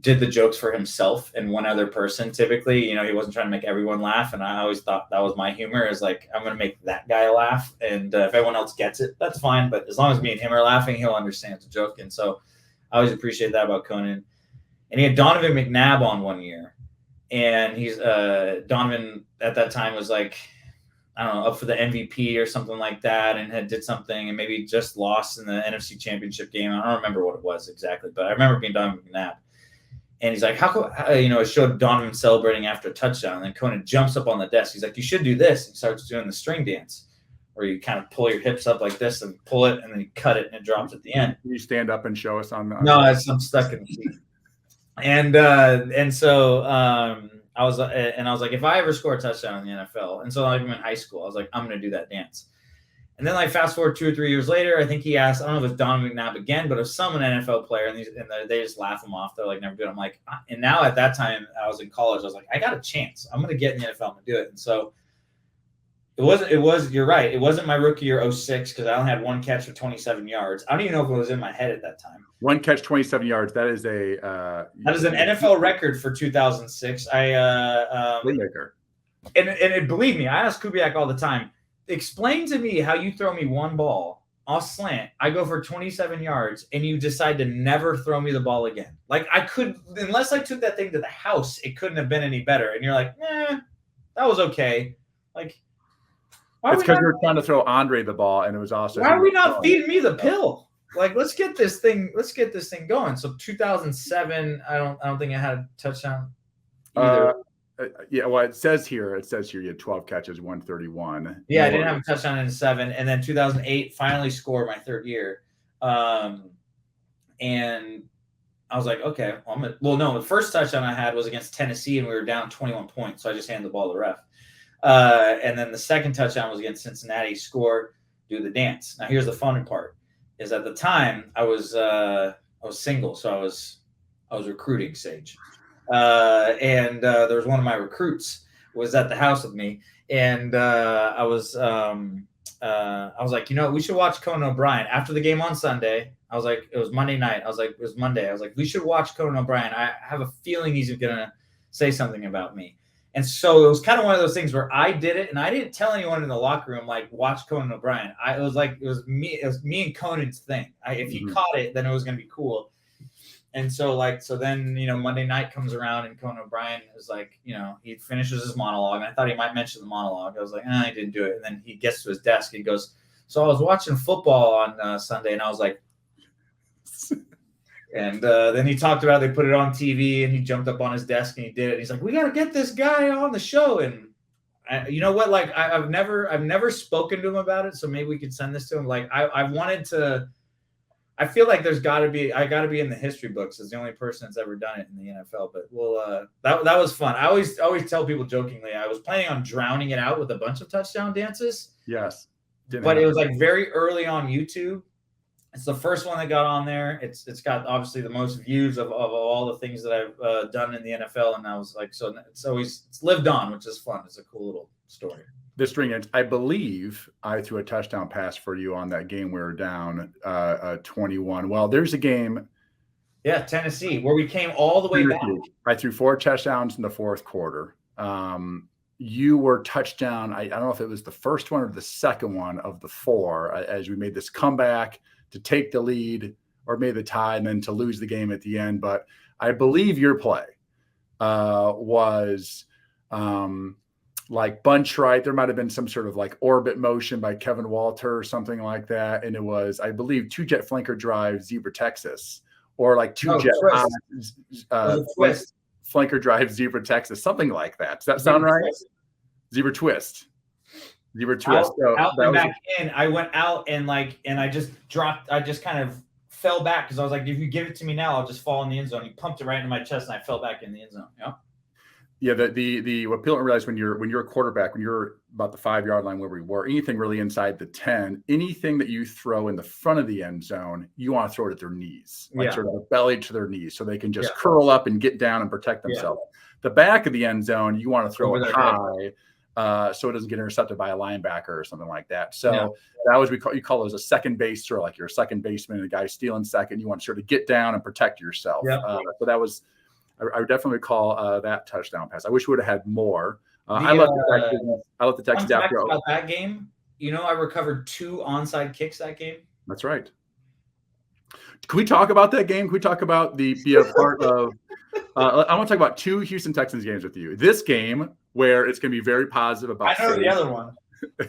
Speaker 2: did the jokes for himself and one other person. Typically, he wasn't trying to make everyone laugh. And I always thought that was my humor, is like, I'm going to make that guy laugh. And if everyone else gets it, that's fine. But as long as me and him are laughing, he'll understand it's a joke. And so I always appreciate that about Conan. And he had Donovan McNabb on one year. And he's Donovan at that time was like, I don't know, up for the MVP or something like that, and did something and maybe just lost in the NFC Championship game. I don't remember what it was exactly, but I remember being Donovan McNabb. And he's like, how come, it showed Donovan celebrating after a touchdown. And then Conan jumps up on the desk. He's like, you should do this. And starts doing the string dance where you kind of pull your hips up like this and pull it, and then you cut it and it drops at the end.
Speaker 1: Can you stand up and show us on the?
Speaker 2: No, I'm stuck in the seat. And so I was like, if I ever score a touchdown in the NFL, and so I'm in high school, I was like, I'm going to do that dance. And then like fast forward 2 or 3 years later, I think he asked, I don't know if it's Donovan McNabb again, but it was some NFL player, and they just laugh him off. They're like, never do it. I'm like, and now at that time I was in college, I was like, I got a chance. I'm going to get in the NFL and do it. And so you're right. It wasn't my rookie year 2006, because I only had one catch for 27 yards. I don't even know if it was in my head at that time.
Speaker 1: One catch, 27 yards. That is an
Speaker 2: NFL record for 2006.
Speaker 1: playmaker.
Speaker 2: And believe me, I ask Kubiak all the time, explain to me how you throw me one ball off slant, I go for 27 yards, and you decide to never throw me the ball again. Like, I could, unless I took that thing to the house, it couldn't have been any better. And you're like, that was okay. Like,
Speaker 1: it's because you were trying to throw Andre the ball, and it was also.
Speaker 2: Why are we not feeding me the pill? Like, let's get this thing going. So 2007, I don't think I had a touchdown either.
Speaker 1: Yeah, well, it says here you had 12 catches, 131.
Speaker 2: Yeah, I didn't have a touchdown in 7, and then 2008 finally scored my third year, and I was like, okay, the first touchdown I had was against Tennessee, and we were down 21 points, so I just handed the ball to the ref. And then the second touchdown was against Cincinnati. Score, do the dance. Now here's the fun part: is at the time I was single, so I was recruiting Sage. And there was one of my recruits was at the house with me, and I was like, we should watch Conan O'Brien after the game on Sunday. I was like, it was Monday night. I was like, it was Monday. I was like, we should watch Conan O'Brien. I have a feeling he's gonna say something about me. And so it was kind of one of those things where I did it, and I didn't tell anyone in the locker room, like, watch Conan O'Brien. It was me and Conan's thing. If he caught it, then it was gonna be cool. And so then, Monday night comes around, and Conan O'Brien is like, he finishes his monologue. And I thought he might mention the monologue. I was like, he didn't do it. And then he gets to his desk and goes, so I was watching football on Sunday, and I was like, and then he talked about they put it on TV, and he jumped up on his desk and he did it. He's like, we got to get this guy on the show. And you know what? Like, I've never spoken to him about it. So maybe we could send this to him. Like, I wanted to. I feel like I got to be in the history books as the only person that's ever done it in the NFL. But that was fun. I always tell people jokingly, I was planning on drowning it out with a bunch of touchdown dances.
Speaker 1: Yes.
Speaker 2: But it was like very early on YouTube. It's the first one that got on there. It's got obviously the most views of all the things that I've done in the NFL. And I was like, so it's lived on, which is fun. It's a cool little story.
Speaker 1: The string, I believe I threw a touchdown pass for you on that game. We were down 21. Well, there's a game.
Speaker 2: Yeah, Tennessee, where we came all the way back.
Speaker 1: I threw 4 touchdowns in the fourth quarter. You were touchdown. I don't know if it was the first one or the second one of the 4, as we made this comeback to take the lead or maybe the tie and then to lose the game at the end. But I believe your play was like bunch right. There might have been some sort of like orbit motion by Kevin Walter or something like that. And it was, I believe, 2-jet flanker drive, zebra Texas, or like 2-jet flanker drive, zebra Texas, something like that. Does that sound right? Zebra twist. Zebra twist.
Speaker 2: Out and back in. I went out and I just dropped. I just kind of fell back because I was like, if you give it to me now, I'll just fall in the end zone. He pumped it right into my chest, and I fell back in the end zone. Yeah. Yeah,
Speaker 1: what people don't realize when you're a quarterback, when you're about the 5-yard line where we were, anything really inside the 10, anything that you throw in the front of the end zone, you want to throw it at their knees, like sort of the belly to their knees, so they can just curl up and get down and protect themselves. The back of the end zone, you want to throw it high, so it doesn't get intercepted by a linebacker or something like that. So that was you call those a second base throw, like you're a second baseman, and the guy stealing second. You want to sort of get down and protect yourself. So that was I would definitely call that touchdown pass. I wish we would have had more. I
Speaker 2: The
Speaker 1: let the Texans. I let the
Speaker 2: fun
Speaker 1: Texans
Speaker 2: fact
Speaker 1: after.
Speaker 2: about that game, I recovered 2 onside kicks that game.
Speaker 1: That's right. Can we talk about that game? Can we talk about be a part of? I want to talk about 2 Houston Texans games with you. This game, where it's going to be very positive about.
Speaker 2: I know the other one.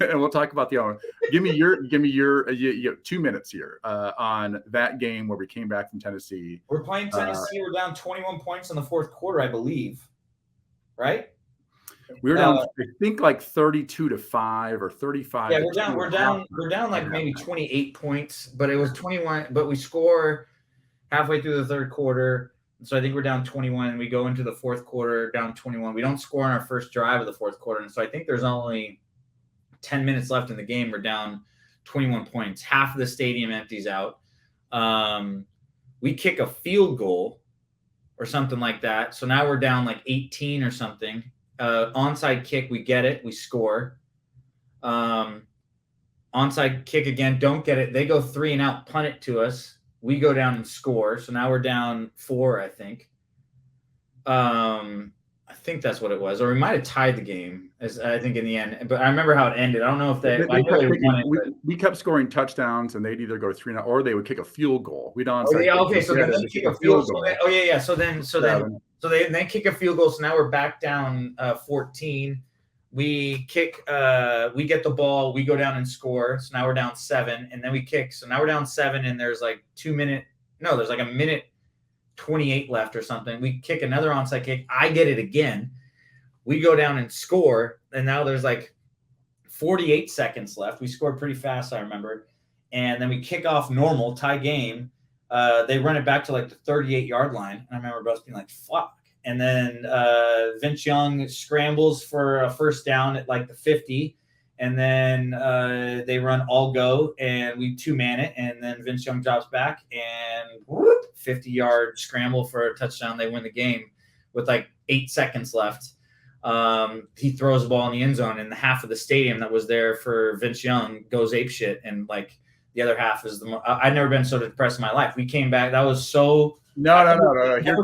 Speaker 1: And we'll talk about the other one. Give me your 2 minutes here on that game where we came back from Tennessee.
Speaker 2: We're playing Tennessee. We're down 21 points in the 4th quarter, I believe. Right?
Speaker 1: We were down, I think, like 32-5 or 35.
Speaker 2: Yeah, we're down like maybe 28 points, but it was 21. But we score halfway through the 3rd quarter, so I think we're down 21. We go into the 4th quarter down 21. We don't score on our first drive of the 4th quarter, and so I think there's only 10 minutes left in the game. We're down 21 points. Half of the stadium empties out. We kick a field goal or something like that. So now we're down like 18 or something. Onside kick, we get it. We score. Onside kick again, don't get it. They go 3 and out, punt it to us. We go down and score. So now we're down 4, I think. I think that's what it was. Or we might have tied the game, I think, in the end. But I remember how it ended. I don't know if
Speaker 1: we kept scoring touchdowns, and they'd either go 3 and out, or they would kick a field goal. We'd on.
Speaker 2: Okay, so then they kick a field goal. So they kick a field goal. So now we're back down 14. We kick. We get the ball. We go down and score. So now we're down 7, and then we kick. So now we're down 7, and there's like 2 minute. No, there's like a minute 28 left or something. We kick another onside kick. I get it again. We go down and score, and now there's like 48 seconds left. We scored pretty fast, I remember. And then we kick off normal, tie game. They run it back to like the 38-yard line. And I remember us being like, fuck. And then Vince Young scrambles for a first down at like the 50. And then they run all go, and we 2-man it. And then Vince Young drops back, and 50-yard scramble for a touchdown. They win the game with like 8 seconds left. He throws the ball in the end zone, and the half of the stadium that was there for Vince Young goes apeshit. And like the other half is I've never been so depressed in my life. We came back. That was so.
Speaker 1: No. Here's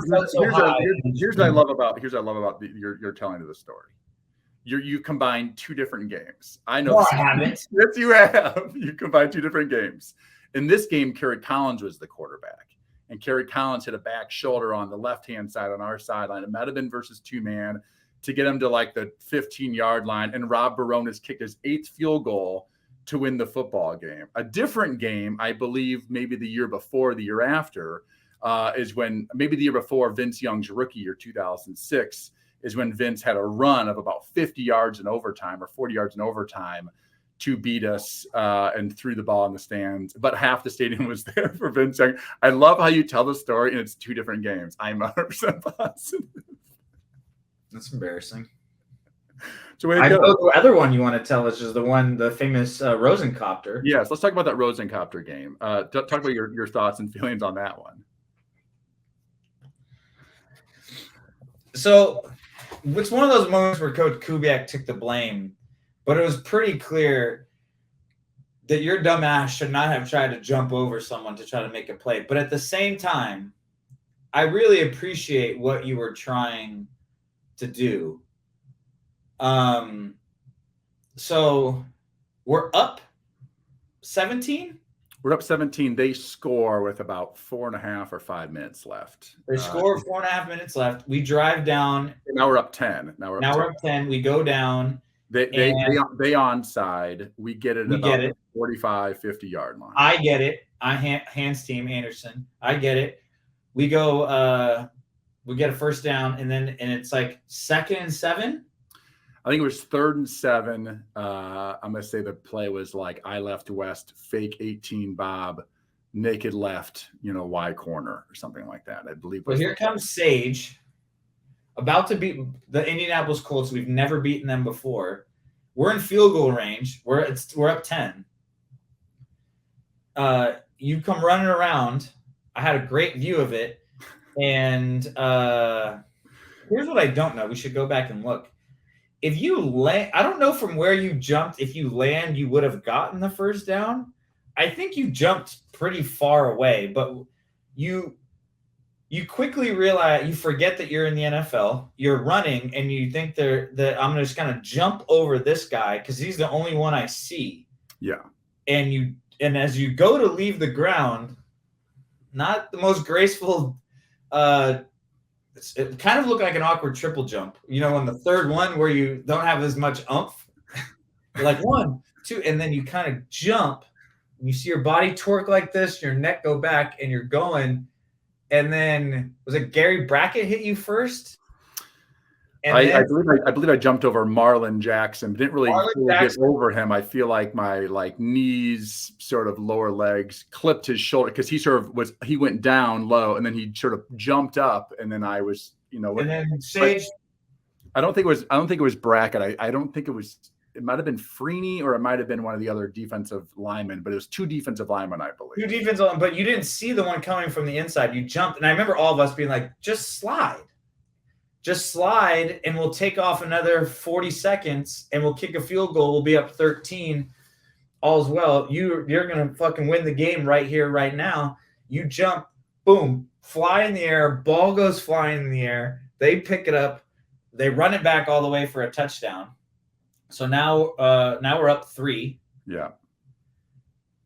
Speaker 1: what I love about your telling of the story. You combined 2 different games. I know.
Speaker 2: No, I haven't.
Speaker 1: Yes, you have. You combined 2 different games. In this game, Kerry Collins was the quarterback, and Kerry Collins hit a back shoulder on the left-hand side on our sideline. It might have been versus 2-man to get him to like the 15-yard line, and Rob Barones kicked his 8th field goal to win the football game. A different game, I believe, maybe the year before, the year after, is when maybe the year before Vince Young's rookie year, 2006. Is when Vince had a run of about 50 yards in overtime or 40 yards in overtime to beat us and threw the ball in the stands. But half the stadium was there for Vince Young. I love how you tell the story, and it's 2 different games. I'm 100% positive.
Speaker 2: That's embarrassing.
Speaker 1: So
Speaker 2: I know the other one you want to tell us is the famous Rosencopter.
Speaker 1: Yes, let's talk about that Rosencopter game. Talk about your thoughts and feelings on that one.
Speaker 2: So it's one of those moments where Coach Kubiak took the blame, but it was pretty clear that your dumb ass should not have tried to jump over someone to try to make a play. But at the same time, I really appreciate what you were trying to do. So we're up 17?
Speaker 1: We're up 17. They score with about 4.5 or 5 minutes left.
Speaker 2: They score 4.5 minutes left. We drive down.
Speaker 1: Now we're up 10. We're
Speaker 2: up 10. We go down.
Speaker 1: They onside. We get it about the 45, 50-yard line.
Speaker 2: I get it. Hands team Anderson. I get it. We go. We get a first down, and it's like 2nd and 7.
Speaker 1: I think it was 3rd and 7. I'm going to say the play was like I left west, fake 18 Bob, naked left, Y corner or something like that. I believe.
Speaker 2: But here comes Sage, about to beat the Indianapolis Colts. We've never beaten them before. We're in field goal range. We're up 10. You come running around. I had a great view of it. And here's what I don't know. We should go back and look. If you land, I don't know from where you jumped. If you land, you would have gotten the first down. I think you jumped pretty far away, but you you quickly realize, you forget that you're in the NFL, you're running, and you think that I'm just going to jump over this guy because he's the only one I see.
Speaker 1: Yeah.
Speaker 2: And as you go to leave the ground, not the most graceful, it kind of looked like an awkward triple jump. On the third one where you don't have as much oomph, you're like 1, 2, and then you kind of jump, and you see your body torque like this, your neck go back, and you're going. And then was it Gary Brackett hit you first? And
Speaker 1: I believe I jumped over Marlon Jackson, but didn't really get over him. I feel like my knees, sort of lower legs, clipped his shoulder because he went down low and then he sort of jumped up, and then I was,
Speaker 2: and then Sage.
Speaker 1: I don't think it was Brackett. I don't think it was. It might have been Freeney, or it might have been one of the other defensive linemen, but it was 2 defensive linemen, I believe.
Speaker 2: 2 defensive linemen, but you didn't see the one coming from the inside. You jumped, and I remember all of us being like, just slide, and we'll take off another 40 seconds, and we'll kick a field goal. We'll be up 13. All's well. You're going to fucking win the game right here, right now. You jump, boom, fly in the air, ball goes flying in the air. They pick it up. They run it back all the way for a touchdown. So now we're up 3.
Speaker 1: Yeah.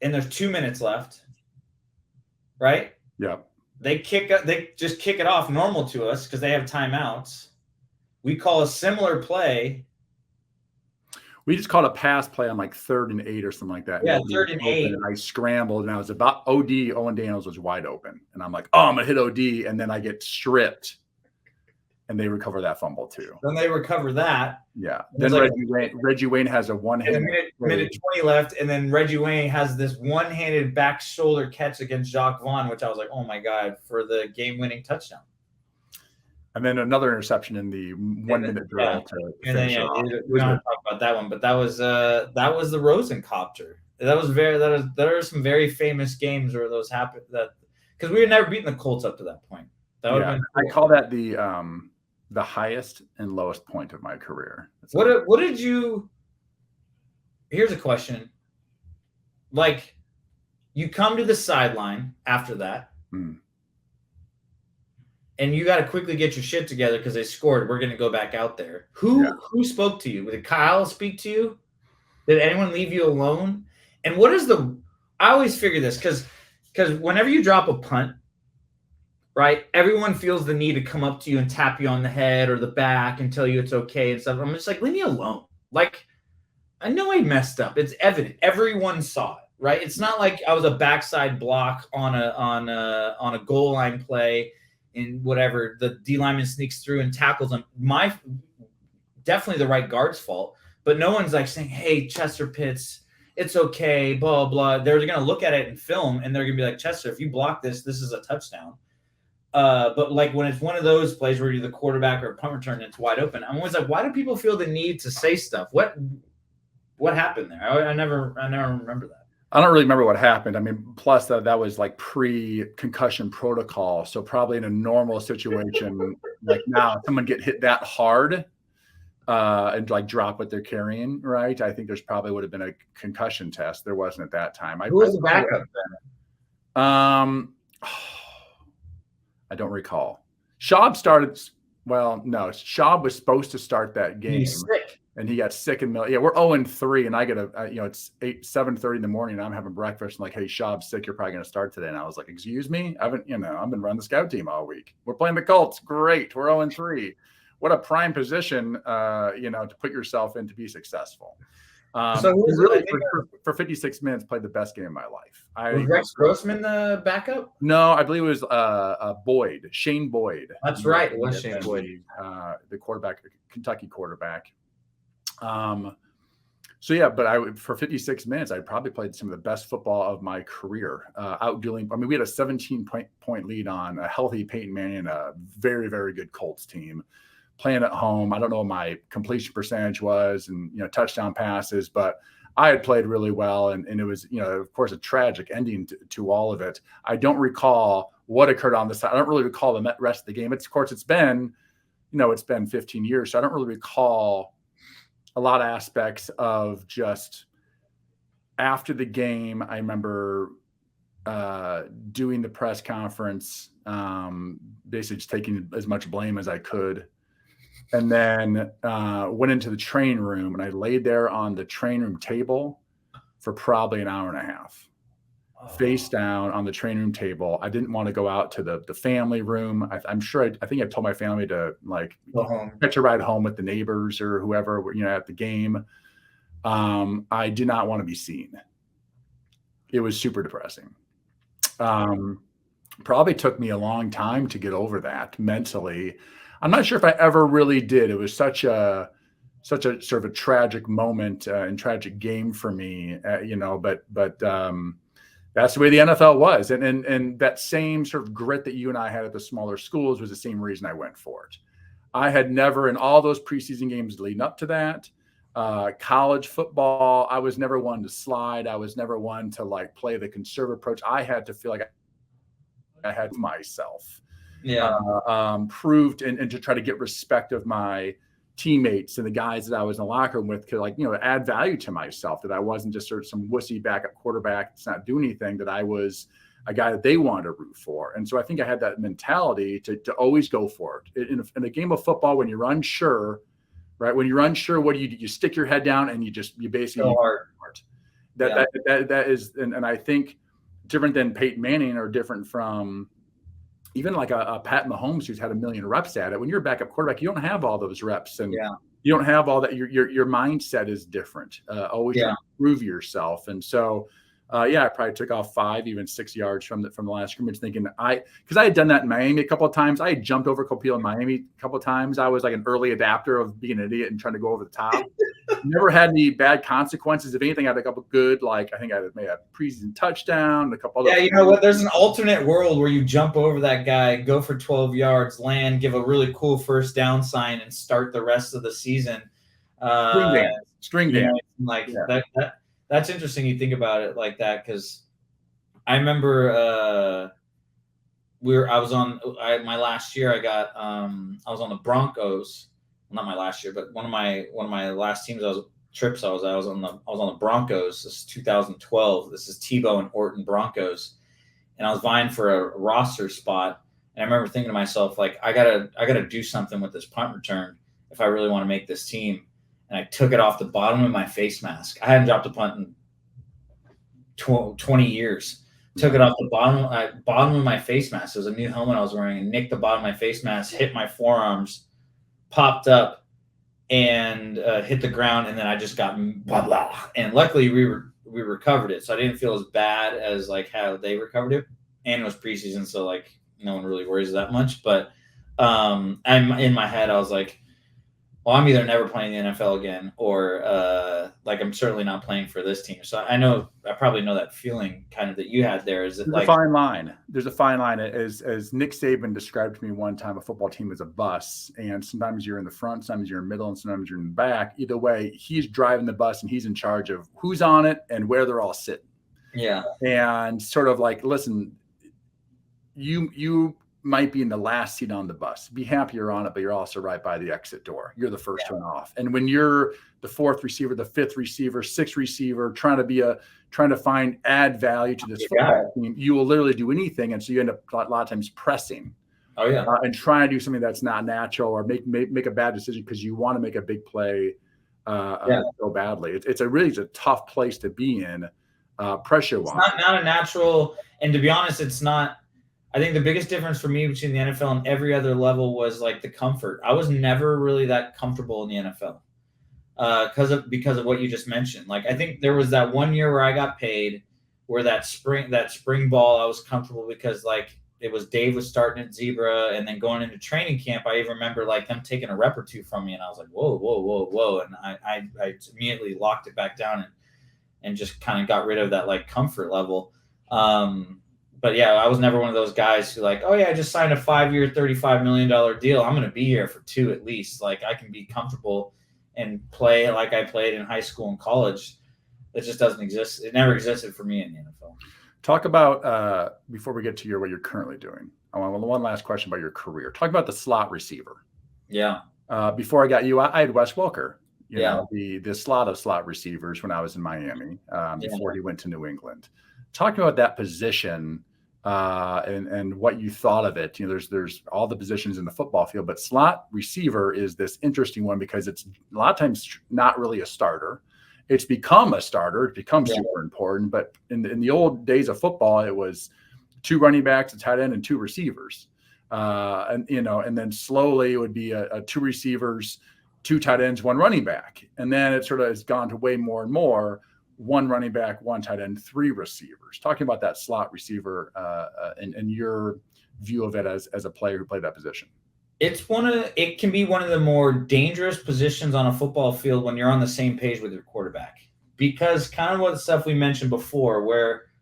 Speaker 2: And there's 2 minutes left. Right?
Speaker 1: Yeah.
Speaker 2: They just kick it off normal to us because they have timeouts. We call a similar play.
Speaker 1: We just called a pass play on like 3rd and 8 or something like that.
Speaker 2: Yeah, 3rd and 8.
Speaker 1: And I scrambled, and I was about OD. Owen Daniels was wide open. And I'm like, oh, I'm going to hit OD. And then I get stripped. And they recover that fumble too.
Speaker 2: Then they recover that.
Speaker 1: Yeah. Then Reggie Wayne has a one-handed
Speaker 2: minute 20 left, and then Reggie Wayne has this one-handed back shoulder catch against Jacques Vaughn, which I was like, oh my God, for the game-winning touchdown.
Speaker 1: And then another interception in the 1-minute drill to finish it off.
Speaker 2: We don't talk about that one, but that was the Rosencopter. There are some very famous games where those happened, because we had never beaten the Colts up to that point. That would have been cool.
Speaker 1: I call that the highest and lowest point of my career.
Speaker 2: What did you? Here's a question. Like, you come to the sideline after that, and you got to quickly get your shit together because they scored. We're going to go back out there. Who spoke to you? Did Kyle speak to you? Did anyone leave you alone? And what is I always figure this because whenever you drop a punt, right, everyone feels the need to come up to you and tap you on the head or the back and tell you it's okay and stuff. I'm just like, leave me alone. Like, I know I messed up. It's evident. Everyone saw it, right? It's not like I was a backside block on a goal line play and whatever. The D lineman sneaks through and tackles him. Definitely the right guard's fault. But no one's like saying, hey, Chester Pitts, it's okay, blah, blah. They're going to look at it in film, and they're going to be like, Chester, if you block this is a touchdown. But like when it's one of those plays where you're the quarterback or a punt return and it's wide open, I'm always like, why do people feel the need to say stuff? What happened there? I never remember that.
Speaker 1: I don't really remember what happened. I mean, plus that was like pre-concussion protocol. So probably in a normal situation, like now, someone get hit that hard and like drop what they're carrying, right? I think there's probably would have been a concussion test. There wasn't at that time.
Speaker 2: Who was the backup then?
Speaker 1: I don't recall. Schaub started. Well, no, Schaub was supposed to start that game.
Speaker 2: He's sick.
Speaker 1: And he got sick in the middle. Yeah, we're 0-3, and I get it's 7:30 in the morning, and I'm having breakfast, and like, hey, Schaub's sick. You're probably going to start today. And I was like, excuse me? I've been running the scout team all week. We're playing the Colts. Great. We're 0-3. What a prime position, to put yourself in to be successful. So really, for 56 minutes, played the best game of my life.
Speaker 2: Was Rex Grossman the backup?
Speaker 1: No, I believe it was Boyd, Shane Boyd.
Speaker 2: That's right, it was Shane Boyd,
Speaker 1: the quarterback, Kentucky quarterback. So yeah, but for 56 minutes, I probably played some of the best football of my career. Outdueling, I mean, we had a 17-point lead on a healthy Peyton Manning, a very, very good Colts team. Playing at home, I don't know what my completion percentage was and, touchdown passes, but I had played really well. And it was, of course, a tragic ending to all of it. I don't recall what occurred on the side. I don't really recall the rest of the game. It's been 15 years. So I don't really recall a lot of aspects of just after the game. I remember doing the press conference basically just taking as much blame as I could. And then went into the training room, and I laid there on the training room table for probably an hour and a half, face down on the training room table. I didn't want to go out to the family room. I'm sure I think I told my family to like
Speaker 2: Go home.
Speaker 1: catch a ride home with the neighbors or whoever, at the game. I did not want to be seen. It was super depressing. Probably took me a long time to get over that mentally. I'm not sure if I ever really did. It was such a sort of a tragic moment and tragic game for me, but that's the way the NFL was. And that same sort of grit that you and I had at the smaller schools was the same reason I went for it. I had never, in all those preseason games leading up to that, college football, I was never one to slide. I was never one to like play the conservative approach. I had to feel like I had myself proved and to try to get respect of my teammates and the guys that I was in the locker room with, to add value to myself, that I wasn't just sort of some wussy backup quarterback that's not doing anything, that I was a guy that they wanted to root for. And so I think I had that mentality to always go for it. In a game of football, when you're unsure, right? When you're unsure, what do? You stick your head down and you basically
Speaker 2: so hard.
Speaker 1: That is, and I think different than Peyton Manning or different from even like a Pat Mahomes who's had a million reps at it. When you're a backup quarterback, you don't have all those reps, and you don't have all that. Your mindset is different. Always trying to prove yourself, and so I probably took off 5, even 6 yards from the last scrimmage, thinking because I had done that in Miami a couple of times. I had jumped over a couple people in Miami a couple of times. I was like an early adapter of being an idiot and trying to go over the top. Never had any bad consequences. If anything, I had a couple good, I think I made a preseason touchdown, a couple other.
Speaker 2: Yeah, you know what? There's an alternate world where you jump over that guy, go for 12 yards, land, give a really cool first down sign, and start the rest of the season.
Speaker 1: String dance.
Speaker 2: That's interesting. You think about it like that, because I remember my last year. I was on the Broncos. Not my last year, but one of my last teams I was on the Broncos. This is 2012. This is Tebow and Orton Broncos, and I was vying for a roster spot. And I remember thinking to myself, like, I gotta do something with this punt return if I really want to make this team. And I took it off the bottom of my face mask. I hadn't dropped a punt in 20 years. Took it off the bottom of my face mask. It was a new helmet I was wearing, and nicked the bottom of my face mask, hit my forearms, popped up, and hit the ground. And then I just got blah blah. And luckily we recovered it, so I didn't feel as bad as like how they recovered it. And it was preseason, so like no one really worries that much. But I'm in my head, I was like, well, I'm either never playing the NFL again, or I'm certainly not playing for this team. So I probably know that feeling kind of that you had there. Is it
Speaker 1: There's a fine line. There's a fine line. As Nick Saban described to me one time, a football team is a bus, and sometimes you're in the front, sometimes you're in the middle, and sometimes you're in the back. Either way, he's driving the bus, and he's in charge of who's on it and where they're all sitting.
Speaker 2: Yeah.
Speaker 1: And sort of like, listen, you might be in the last seat on the bus. Be happy you're on it, but you're also right by the exit door. You're the first one off. And when you're the 4th receiver, the 5th receiver, 6th receiver, trying to add value to this football team, you will literally do anything. And so you end up a lot of times pressing.
Speaker 2: Oh yeah.
Speaker 1: And trying to do something that's not natural, or make a bad decision because you want to make a big play so badly. It's a tough place to be in, pressure-wise.
Speaker 2: It's not a natural, and to be honest, it's not. I think the biggest difference for me between the NFL and every other level was like the comfort. I was never really that comfortable in the NFL because of what you just mentioned. Like, I think there was that one year where I got paid, where that spring ball I was comfortable because like it was Dave was starting at Zebra, and then going into training camp, I even remember like them taking a rep or two from me, and I was like, whoa, and I immediately locked it back down and just kind of got rid of that like comfort level. But yeah, I was never one of those guys who like, oh yeah, I just signed a 5-year, $35 million deal. I'm going to be here for 2 at least. Like, I can be comfortable and play like I played in high school and college. It just doesn't exist. It never existed for me in the NFL.
Speaker 1: Talk about, before we get to what you're currently doing, I want one last question about your career. Talk about the slot receiver.
Speaker 2: Yeah.
Speaker 1: Before I got you, I had Wes Welker, the slot receivers when I was in Miami, before he went to New England. Talking about that position, and what you thought of it. There's all the positions in the football field, but slot receiver is this interesting one because it's a lot of times not really a starter. It's become a starter. It becomes super important. But in the old days of football, it was 2 running backs, a tight end, and 2 receivers. And then slowly it would be a 2 receivers, 2 tight ends, 1 running back. And then it sort of has gone to way more and more, 1 running back, 1 tight end, 3 receivers. Talking about that slot receiver and your view of it as a player who played that position.
Speaker 2: It can be one of the more dangerous positions on a football field when you're on the same page with your quarterback, because kind of what the stuff we mentioned before, where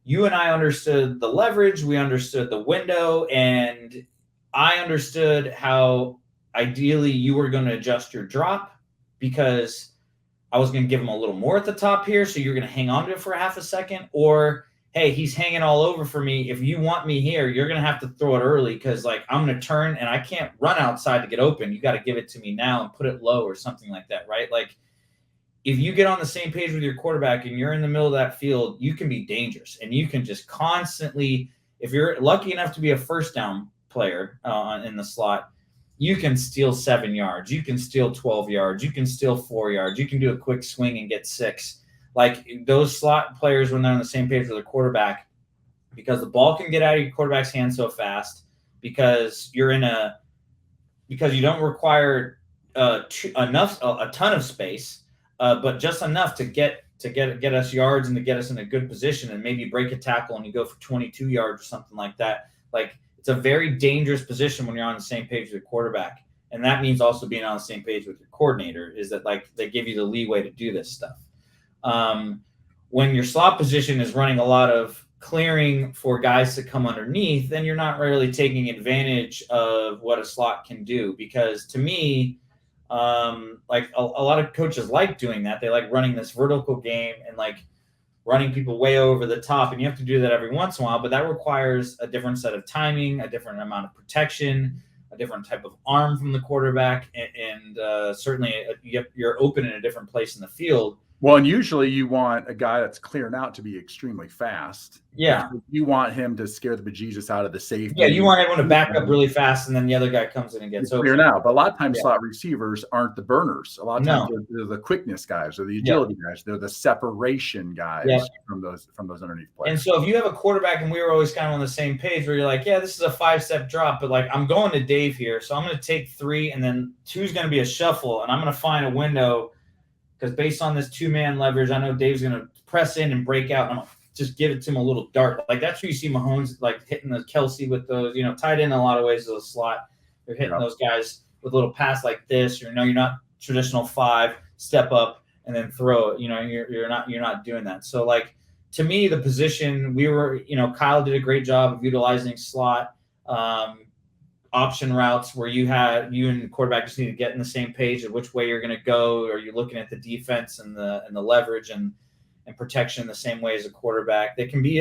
Speaker 2: you and I understood the leverage, we understood the window, and I understood how ideally you were going to adjust your drop, because I was going to give him a little more at the top here, so you're going to hang on to it for a half a second, or hey, he's hanging all over for me. If you want me here, you're going to have to throw it early, because like I'm going to turn and I can't run outside to get open. You got to give it to me now and put it low or something like that, right? Like if you get on the same page with your quarterback and you're in the middle of that field, you can be dangerous, and you can just constantly, if you're lucky enough to be a first down player in the slot, you can steal 7 yards, you can steal 12 yards, you can steal 4 yards, you can do a quick swing and get 6. Like those slot players, when they're on the same page with their quarterback, because the ball can get out of your quarterback's hand so fast, because you don't require a ton of space, but just enough to get us yards and to get us in a good position, and maybe break a tackle and you go for 22 yards or something like that. Like it's a very dangerous position when you're on the same page with your quarterback, and that means also being on the same page with your coordinator. Is that like they give you the leeway to do this stuff. When your slot position is running a lot of clearing for guys to come underneath, then you're not really taking advantage of what a slot can do. Because to me, like a lot of coaches like doing that. They like running this vertical game and like running people way over the top. And you have to do that every once in a while, but that requires a different set of timing, a different amount of protection, a different type of arm from the quarterback. And certainly you're open in a different place in the field.
Speaker 1: Well, and usually you want a guy that's clearing out to be extremely fast.
Speaker 2: Yeah.
Speaker 1: You want him to scare the bejesus out of the safety.
Speaker 2: Yeah, you want everyone to back up really fast, and then the other guy comes in and gets
Speaker 1: clearing out. But a lot of times slot receivers aren't the burners. A lot of times they're the quickness guys or the agility guys. They're the separation guys from those underneath players.
Speaker 2: And so if you have a quarterback, and we were always kind of on the same page, where you're like, yeah, this is a 5-step drop, but like I'm going to Dave here, so I'm going to take 3, and then 2 is going to be a shuffle, and I'm going to find a window. Because based on this 2-man leverage, I know Dave's going to press in and break out, and I'm just give it to him a little dart. Like that's where you see Mahomes like hitting the Kelsey with those, tight end in a lot of ways is a slot. They're hitting those guys with a little pass like this. You're not traditional 5, step up and then throw it. You're not doing that. So like to me, the position Kyle did a great job of utilizing slot option routes where you and the quarterback just need to get in the same page of which way you're going to go. Or you're looking at the defense and the leverage and protection the same way as a quarterback. They can be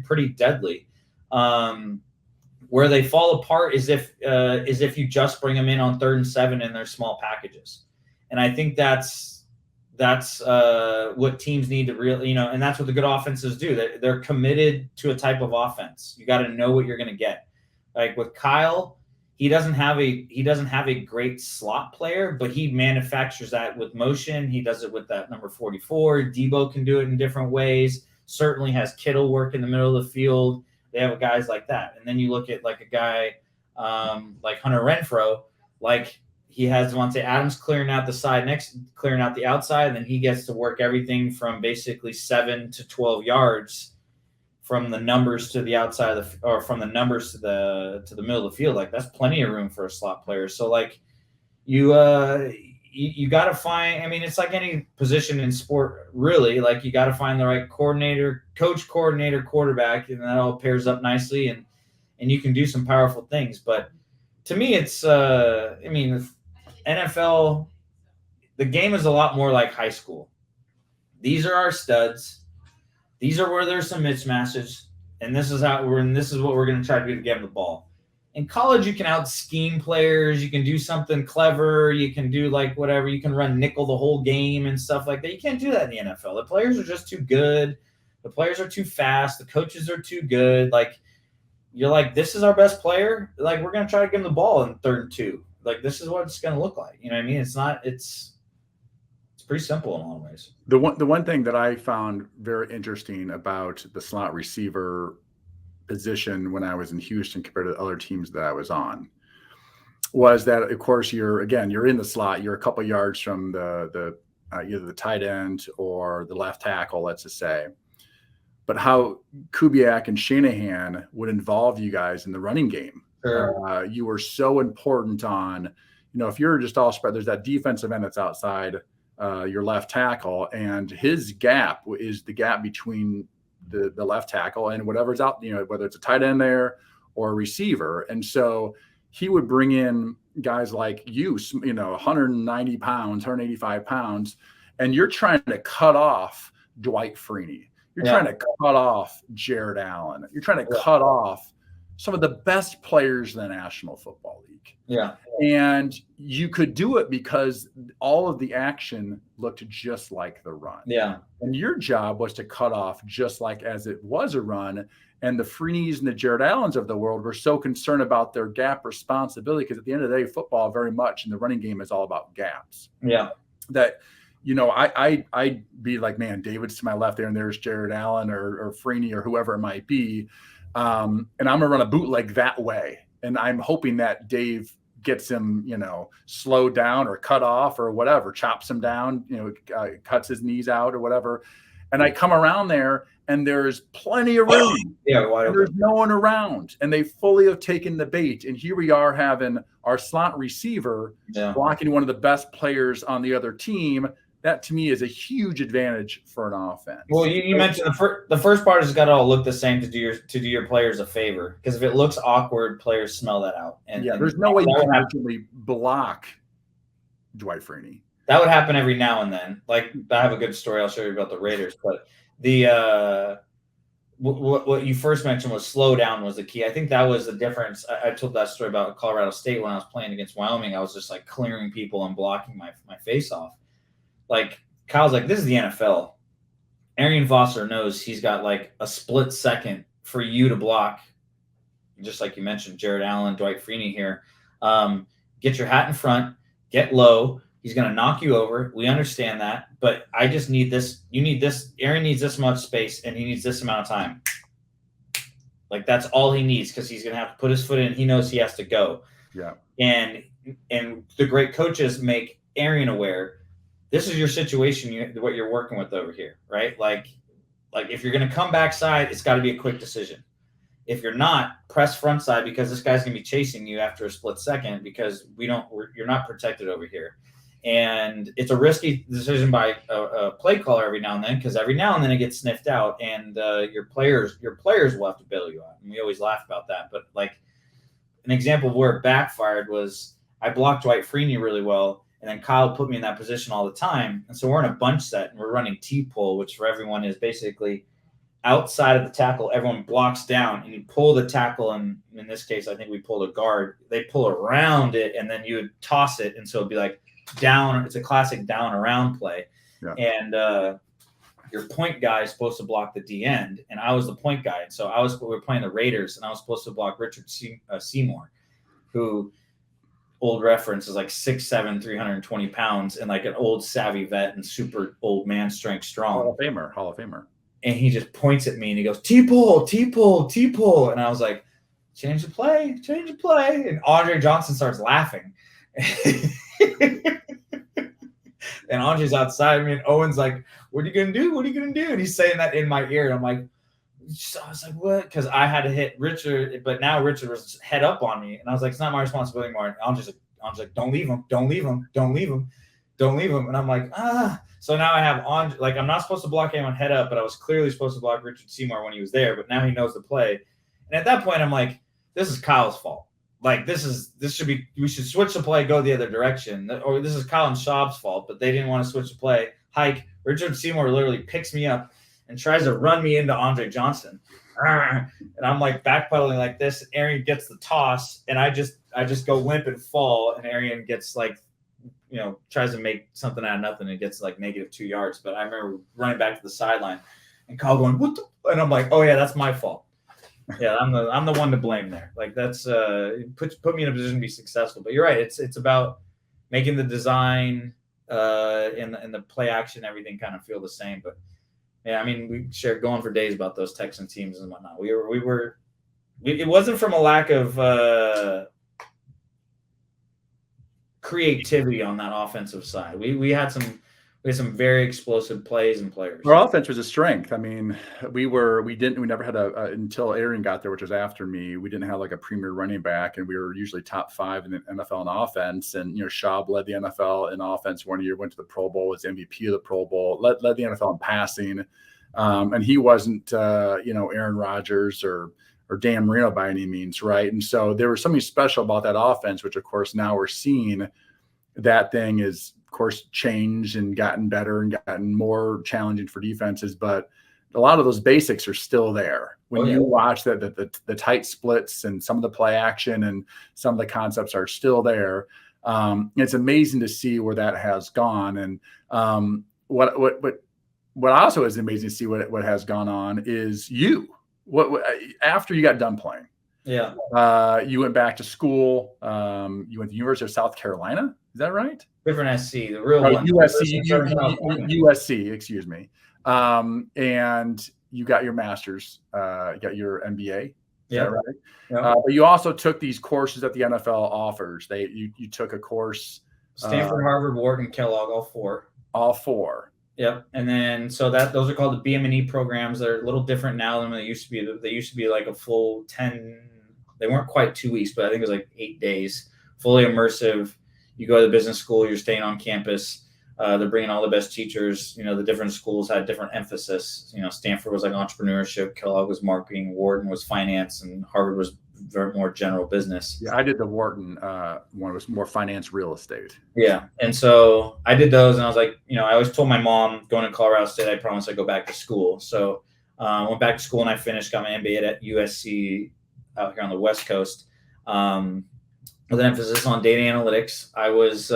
Speaker 2: pretty deadly. Where they fall apart is if you just bring them in on 3rd and 7 in their small packages. And I think that's what teams need to really, and that's what the good offenses do. They're committed to a type of offense. You got to know what you're going to get. Like with Kyle, he doesn't have a great slot player, but he manufactures that with motion. He does it with that number 44. Debo can do it in different ways. Certainly has Kittle work in the middle of the field. They have guys like that. And then you look at like a guy like Hunter Renfrow, like he has Devontae Adams clearing out the outside, and then he gets to work everything from basically 7 to 12 yards from the numbers to the outside or from the numbers to the middle of the field. Like that's plenty of room for a slot player. So like you got to find, it's like any position in sport, really. Like you got to find the right coach, quarterback, and that all pairs up nicely, and you can do some powerful things. But to me, it's NFL, the game is a lot more like high school. These are our studs. These are where there's some mismatches, and this is what we're going to try to do to get them the ball. In college, you can out-scheme players. You can do something clever. You can do like whatever. You can run nickel the whole game and stuff like that. You can't do that in the NFL. The players are just too good. The players are too fast. The coaches are too good. Like, you're like, this is our best player. Like, we're going to try to give him the ball in 3rd and 2. Like, this is what it's going to look like. You know what I mean? It's pretty simple in a lot of ways.
Speaker 1: The one thing that I found very interesting about the slot receiver position when I was in Houston compared to other teams that I was on was that, of course, you're in the slot. You're a couple yards from the either the tight end or the left tackle, let's just say. But how Kubiak and Shanahan would involve you guys in the running game.
Speaker 2: Sure.
Speaker 1: You were so important on, if you're just all spread, there's that defensive end that's outside your left tackle, and his gap is the gap between the left tackle and whatever's out, whether it's a tight end there or a receiver. And so he would bring in guys like 190 pounds, 185 pounds, and you're trying to cut off Dwight Freeney. You're trying to cut off Jared Allen. You're trying to cut off some of the best players in the National Football League.
Speaker 2: Yeah.
Speaker 1: And you could do it because all of the action looked just like the run.
Speaker 2: Yeah.
Speaker 1: And your job was to cut off just like as it was a run. And the Freeneys and the Jared Allens of the world were so concerned about their gap responsibility, because at the end of the day, football very much in the running game is all about gaps.
Speaker 2: Yeah.
Speaker 1: That, I'd be like, man, David's to my left there, and there's Jared Allen or Freeney or whoever it might be. And I'm going to run a bootleg that way. And I'm hoping that Dave gets him, slowed down or cut off or whatever, chops him down, cuts his knees out or whatever. And I come around there and there's plenty of room.
Speaker 2: Yeah,
Speaker 1: there's no one around, and they fully have taken the bait. And here we are having our slot receiver blocking one of the best players on the other team. That to me is a huge advantage for an offense.
Speaker 2: Well, you mentioned the first part has got to all look the same to do your players a favor, because if it looks awkward, players smell that out. And
Speaker 1: there's no way you can actually block Dwight Freeney.
Speaker 2: That would happen every now and then. Like, I have a good story I'll show you about the Raiders, but the what you first mentioned was slow down was the key. I think that was the difference. I told that story about Colorado State when I was playing against Wyoming. I was just like clearing people and blocking my face off. Like, Kyle's like, this is the NFL. Arian Foster knows he's got like a split second for you to block, just like you mentioned, Jared Allen, Dwight Freeney here. Get your hat in front, get low. He's going to knock you over. We understand that, but I just need this. You need this. Aaron needs this much space, and he needs this amount of time. Like, that's all he needs, because he's going to have to put his foot in. He knows he has to go.
Speaker 1: Yeah.
Speaker 2: And the great coaches make Aaron aware, this is your situation, what you're working with over here, right? Like if you're going to come backside, it's got to be a quick decision. If you're not, press front side, because this guy's going to be chasing you after a split second, because you're not protected over here. And it's a risky decision by a play caller every now and then, because every now and then it gets sniffed out, and your players will have to bail you out. And we always laugh about that. But like, an example of where it backfired was I blocked Dwight Freeney really well, and then Kyle put me in that position all the time. And so we're in a bunch set, and we're running T-pull, which for everyone is basically outside of the tackle. Everyone blocks down, and you pull the tackle. And in this case, I think we pulled a guard. They pull around it, and then you would toss it. And so it'd be like down. It's a classic down around play. Yeah. And your point guy is supposed to block the D end, and I was the point guy. And so we were playing the Raiders, and I was supposed to block Richard Seymour, who, old reference, is like 6'7", 320 pounds, and like an old savvy vet and super old man strength strong.
Speaker 1: Hall of Famer.
Speaker 2: And he just points at me and he goes, T-pull, T-pull, T-pull. And I was like, change the play. And Andre Johnson starts laughing. And Andre's outside me, and Owen's like, what are you going to do? And he's saying that in my ear. And I'm like, I was like, what? Because I had to hit Richard, but now Richard was head up on me. And I was like, it's not my responsibility anymore. And Andre's like, don't leave him. And I'm like, So now I have Andre, like, I'm not supposed to block anyone head up, but I was clearly supposed to block Richard Seymour when he was there. But now he knows the play. And at that point, I'm like, this is Kyle's fault. Like, we should switch the play, go the other direction. Or this is Kyle and Schaub's fault, but they didn't want to switch the play. Hike. Richard Seymour literally picks me up and tries to run me into Andre Johnson. And I'm like backpedaling like this. And Arian gets the toss, and I just go limp and fall. And Arian gets like, tries to make something out of nothing and gets like -2 yards. But I remember running back to the sideline, And Kyle going, what the? And I'm like, oh yeah, that's my fault. Yeah, I'm the one to blame there. Like that's put me in a position to be successful. But you're right. It's about making the design and the play action, everything kind of feel the same. But yeah, I mean, we shared going for days about those Texan teams and whatnot. It wasn't from a lack of creativity on that offensive side. We had some very explosive plays and players.
Speaker 1: Our offense was a strength. I mean, we never had until Aaron got there, which was after me. We didn't have like a premier running back, and we were usually top 5 in the NFL in offense. And Schaub led the NFL in offense one year, went to the Pro Bowl, was MVP of the Pro Bowl, led the NFL in passing, and he wasn't Aaron Rodgers or Dan Marino by any means, right? And so there was something special about that offense, which of course now we're seeing that thing is, of course, changed and gotten better and gotten more challenging for defenses. But a lot of those basics are still there. When you watch the tight splits and some of the play action and some of the concepts are still there. It's amazing to see where that has gone. And what also is amazing to see what has gone on is what after you got done playing.
Speaker 2: Yeah.
Speaker 1: You went back to school. You went to the University of South Carolina. Is that right?
Speaker 2: Different SC, the real one.
Speaker 1: USC, excuse me. And you got your master's, you got your MBA. Is that right?
Speaker 2: Yeah.
Speaker 1: But you also took these courses that the NFL offers. You took a course.
Speaker 2: Stanford, Harvard, Wharton, Kellogg, all 4.
Speaker 1: All 4.
Speaker 2: Yep. And then those are called the BM&E programs. They're a little different now than they used to be. They used to be like a full 10. They weren't quite 2 weeks, but I think it was like 8 days, fully immersive. You go to the business school, you're staying on campus. They're bringing all the best teachers. The different schools had different emphasis. Stanford was like entrepreneurship, Kellogg was marketing, Wharton was finance, and Harvard was very more general business.
Speaker 1: Yeah, I did the Wharton one. Was more finance, real estate.
Speaker 2: Yeah, and so I did those, and I was like, I always told my mom going to Colorado State, I promised I'd go back to school. So I went back to school and I finished, got my MBA at USC out here on the West Coast, with an emphasis on data analytics. I was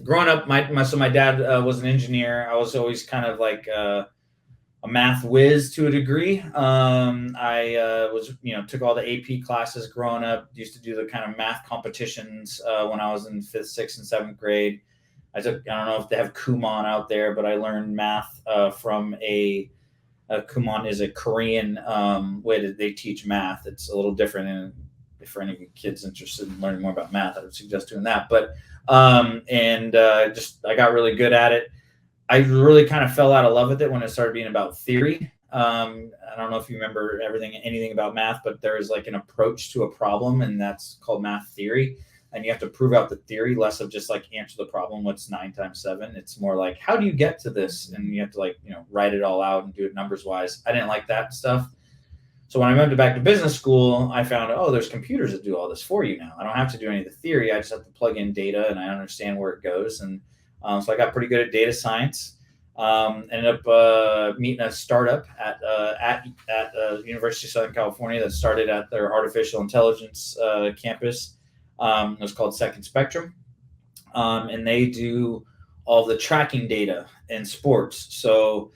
Speaker 2: growing up. My dad was an engineer. I was always kind of like a math whiz to a degree. I took all the AP classes growing up, used to do the kind of math competitions when I was in 5th, 6th, and 7th grade. I don't know if they have Kumon out there, but I learned math from Kumon is a Korean way that they teach math. It's a little different. And if for any of you kids interested in learning more about math, I would suggest doing that. But I got really good at it. I really kind of fell out of love with it when it started being about theory. I don't know if you remember anything about math, but there is like an approach to a problem, and that's called math theory. And you have to prove out the theory, less of just like answer the problem. What's 9 times 7? It's more like, how do you get to this? And you have to write it all out and do it numbers wise. I didn't like that stuff. So when I moved back to business school, I found, there's computers that do all this for you now. I don't have to do any of the theory. I just have to plug in data and I understand where it goes. And so I got pretty good at data science. Ended up meeting a startup at University of Southern California that started at their artificial intelligence campus. It was called Second Spectrum. And they do all the tracking data in sports. So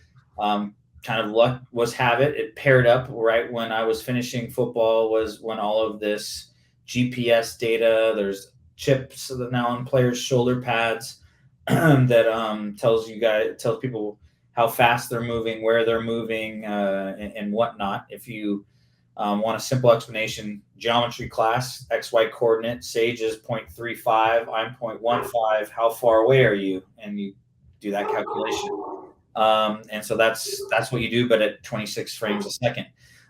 Speaker 2: kind of luck was have it paired up right when I was finishing football was when all of this GPS data, there's chips that now on players' shoulder pads that tells people how fast they're moving, where they're moving, and whatnot. If you want a simple explanation, geometry class, XY coordinate, Sage is 0.35, I'm 0.15, how far away are you? And you do that calculation. And so that's what you do, but at 26 frames a second,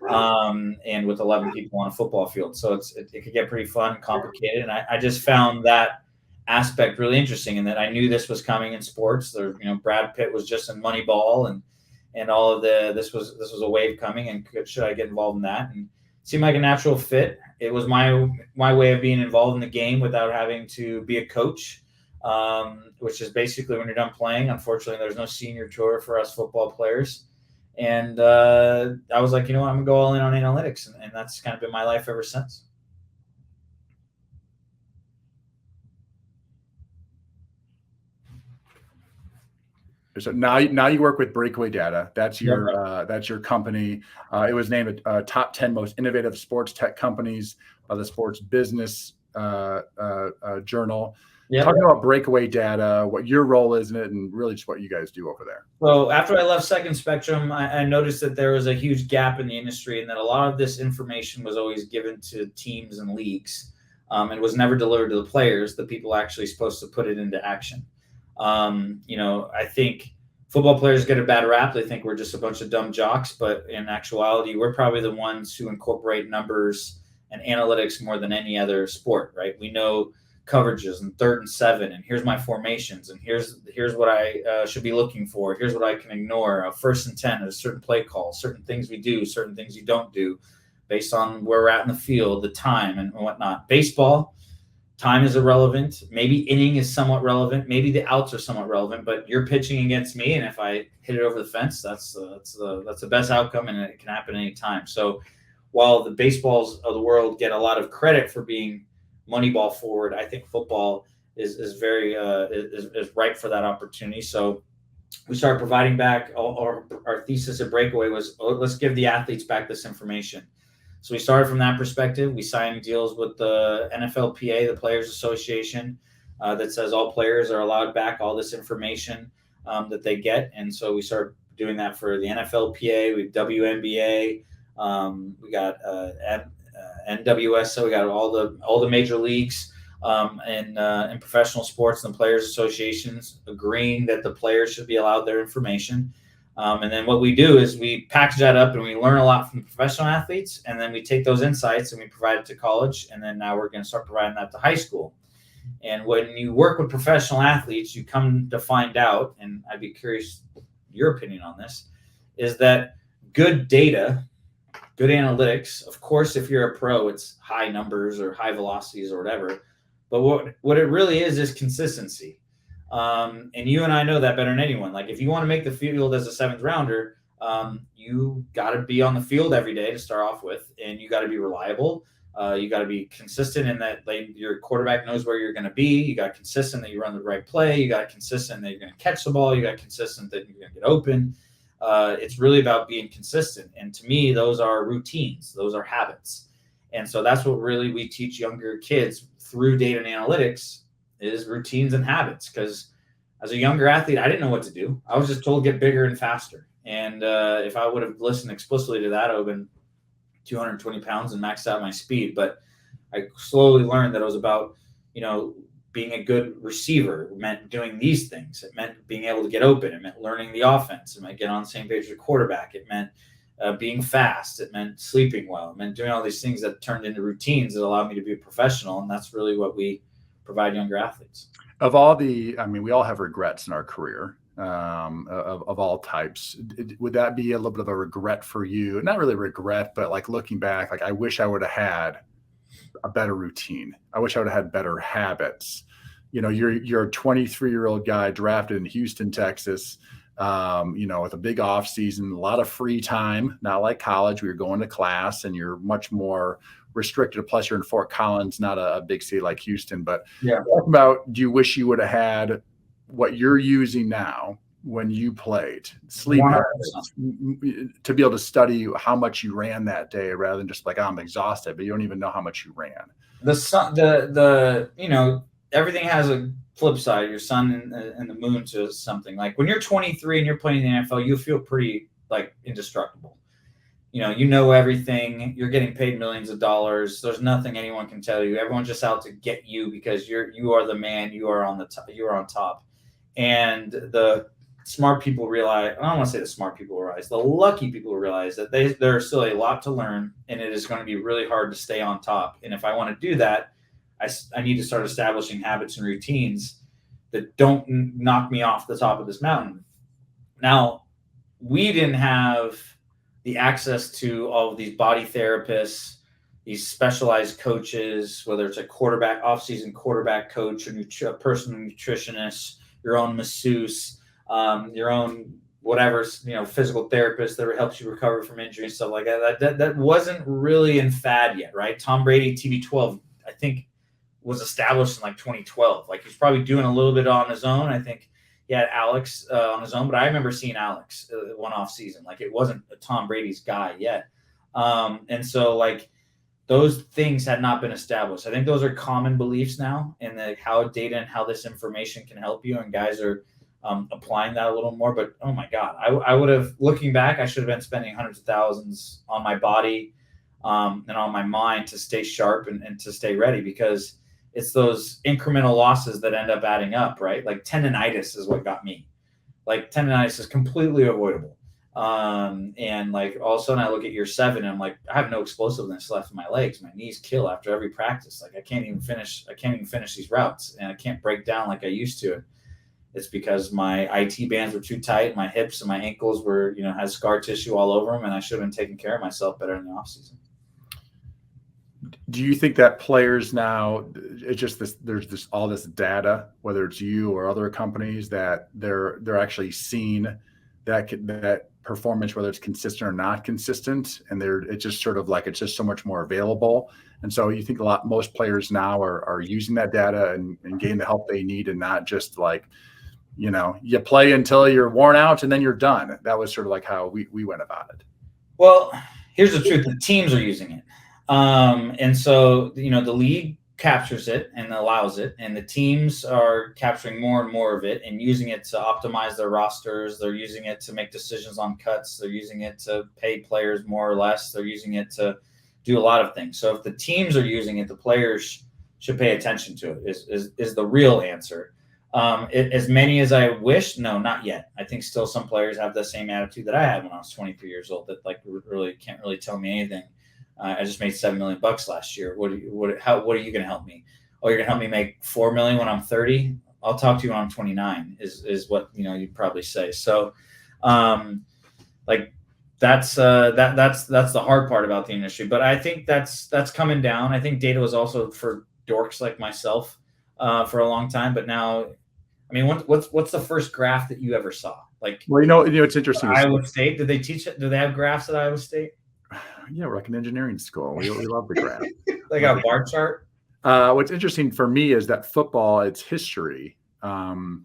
Speaker 2: and with 11 people on a football field. So it could get pretty fun and complicated. And I just found that aspect really interesting, and that I knew this was coming in sports. There, Brad Pitt was just in Moneyball, and all of this was a wave coming, and should I get involved in that? And it seemed like a natural fit. It was my way of being involved in the game without having to be a coach. Which is basically when you're done playing. Unfortunately, there's no senior tour for us football players. And I was like, I'm going to go all in on analytics. And that's kind of been my life ever since.
Speaker 1: So now you work with BreakAway Data. That's
Speaker 2: Yep.
Speaker 1: your company. It was named a top 10 most innovative sports tech companies by the Sports Business Journal.
Speaker 2: Yep.
Speaker 1: Talking about BreakAway Data, what your role is in it, and really just what you guys do over there.
Speaker 2: So after I left Second Spectrum, I noticed that there was a huge gap in the industry, and that a lot of this information was always given to teams and leagues, and was never delivered to the players, the people actually supposed to put it into action. I think football players get a bad rap. They think we're just a bunch of dumb jocks, but in actuality, we're probably the ones who incorporate numbers and analytics more than any other sport, right? We know coverages and 3rd and 7, and here's my formations, and here's what I should be looking for. Here's what I can ignore. 1st and 10 is a certain play call, certain things we do, certain things you don't do, based on where we're at in the field, the time, and whatnot. Baseball, time is irrelevant. Maybe inning is somewhat relevant. Maybe the outs are somewhat relevant. But you're pitching against me, and if I hit it over the fence, that's the best outcome, and it can happen anytime. So while the baseballs of the world get a lot of credit for being Moneyball forward, I think football is very ripe for that opportunity. So we started providing back. Our thesis at BreakAway was, let's give the athletes back this information. So we started from that perspective. We signed deals with the NFLPA, the Players Association, that says all players are allowed back all this information that they get. And so we started doing that for the NFLPA, we WNBA, we got NWS, so we got all the major leagues and professional sports and players associations agreeing that the players should be allowed their information. And then what we do is we package that up and we learn a lot from the professional athletes, and then we take those insights and we provide it to college, and then now we're going to start providing that to high school. And when you work with professional athletes, you come to find out, and I'd be curious your opinion on this, is that good data, good analytics, of course, if you're a pro, it's high numbers or high velocities or whatever. But what it really is consistency. And you and I know that better than anyone. Like, if you want to make the field as a 7th rounder, you got to be on the field every day to start off with, and you got to be reliable. You got to be consistent in that your quarterback knows where you're going to be. You got consistent that you run the right play. You got consistent that you're going to catch the ball. You got consistent that you're going to get open. It's really about being consistent. And to me, those are routines. Those are habits. And so that's what really we teach younger kids through data and analytics is routines and habits. Because as a younger athlete, I didn't know what to do. I was just told get bigger and faster. And if I would have listened explicitly to that, I would have been 220 pounds and maxed out my speed. But I slowly learned that it was about, being a good receiver. It meant doing these things. It meant being able to get open. It meant learning the offense. It meant getting on the same page with the quarterback. It meant being fast. It meant sleeping well. It meant doing all these things that turned into routines that allowed me to be a professional. And that's really what we provide younger athletes.
Speaker 1: We all have regrets in our career of all types. Would that be a little bit of a regret for you? Not really regret, but like looking back, like I wish I would have had a better routine. I wish I would have had better habits. You're a 23-year-old guy drafted in Houston, Texas, with a big off season, a lot of free time, not like college where you're going to class and you're much more restricted. Plus you're in Fort Collins, not a big city like Houston, but talk about, do you wish you would have had what you're using now when you played, sleep habits, to be able to study how much you ran that day rather than just like, oh, I'm exhausted, but you don't even know how much you ran.
Speaker 2: Everything has a flip side, your sun and the moon to something. Like when you're 23 and you're playing in the NFL, you feel pretty like indestructible. You know everything. You're getting paid millions of dollars. There's nothing anyone can tell you. Everyone's just out to get you because you are the man. You are on the top. You are on top. And the smart people realize, I don't want to say the smart people realize, the lucky people realize that there's still a lot to learn, and it is going to be really hard to stay on top. And if I want to do that, I need to start establishing habits and routines that don't knock me off the top of this mountain. Now, we didn't have the access to all of these body therapists, these specialized coaches, whether it's a quarterback, off-season quarterback coach, a personal nutritionist, your own masseuse, your own whatever, physical therapist that helps you recover from injury and stuff like that. That wasn't really in fad yet, right? Tom Brady TB12, I think, was established in like 2012. Like he's probably doing a little bit on his own. I think he had Alex on his own, but I remember seeing Alex one off season. Like it wasn't Tom Brady's guy yet. And so like those things had not been established. I think those are common beliefs now, and how data and how this information can help you, and guys are applying that a little more. But oh my God, I would have, looking back, I should have been spending hundreds of thousands on my body and on my mind to stay sharp and to stay ready, because it's those incremental losses that end up adding up, right? Like tendonitis is what got me. Like tendonitis is completely avoidable. And like all of a sudden I look at year 7 and I'm like, I have no explosiveness left in my legs. My knees kill after every practice. Like I can't even finish these routes, and I can't break down like I used to. It's because my IT bands were too tight. My hips and my ankles were, had scar tissue all over them, and I should have been taking care of myself better in the off season.
Speaker 1: Do you think that players now, it's just there's all this data, whether it's you or other companies, that they're actually seeing that performance, whether it's consistent or not consistent, and it's just sort of like it's just so much more available. And so you think most players now are using that data and getting the help they need, and not just like, you play until you're worn out and then you're done. That was sort of like how we went about it.
Speaker 2: Well, here's the truth: the teams are using it. And so, the league captures it and allows it, and the teams are capturing more and more of it and using it to optimize their rosters. They're using it to make decisions on cuts. They're using it to pay players more or less. They're using it to do a lot of things. So if the teams are using it, the players should pay attention to it, is the real answer. As many as I wish, no, not yet. I think still some players have the same attitude that I had when I was 23 years old, that like really can't really tell me anything. I just made $7 million last year. What are you going to help me? Oh, you're going to help me make $4 million when I'm 30? I'll talk to you when I'm 29 is what, you'd probably say. So, like that's the hard part about the industry, but I think that's coming down. I think data was also for dorks like myself for a long time, but now, I mean, what's the first graph that you ever saw? Like,
Speaker 1: well, it's interesting.
Speaker 2: Iowa State, did they teach it? Do they have graphs at Iowa State?
Speaker 1: Yeah, we're like an engineering school. We love the graph.
Speaker 2: Like a bar chart.
Speaker 1: What's interesting for me is that football, its history, the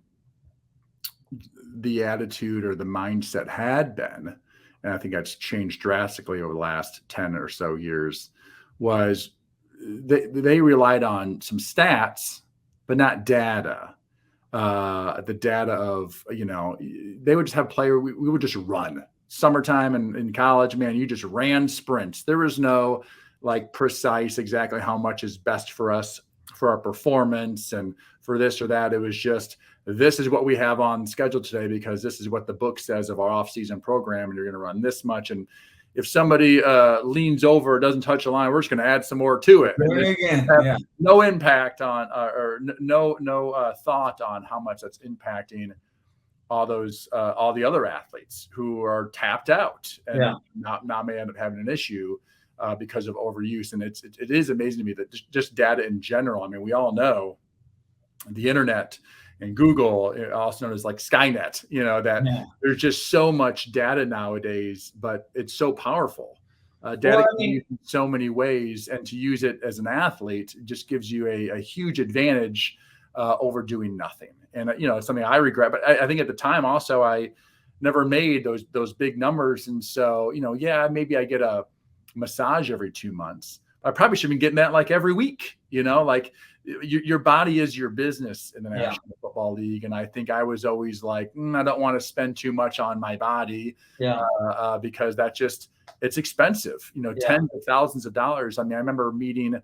Speaker 1: attitude or the mindset had been, and I think that's changed drastically over the last 10 or so years, was they relied on some stats, but not data. The data of, they would just have player, we would just run. Summertime and in college, man, you just ran sprints. There was no like precise exactly how much is best for us for our performance and for this or that. It was just, this is what we have on schedule today because this is what the book says of our off-season program, and you're going to run this much. And if somebody leans over or doesn't touch a line, we're just going to add some more to it. No impact on or no thought on how much that's impacting all the other athletes who are tapped out and not may end up having an issue because of overuse. And it is amazing to me that just data in general. I mean, we all know the internet and Google, also known as like Skynet, there's just so much data nowadays, but it's so powerful. Data can be used in so many ways, and to use it as an athlete just gives you a huge advantage over doing nothing. And, it's something I regret, but I think at the time also I never made those big numbers. And so, maybe I get a massage every 2 months. I probably should be getting that like every week, like your body is your business in the National Football League. And I think I was always like, I don't want to spend too much on my body because it's expensive, tens of thousands of dollars. I mean, I remember meeting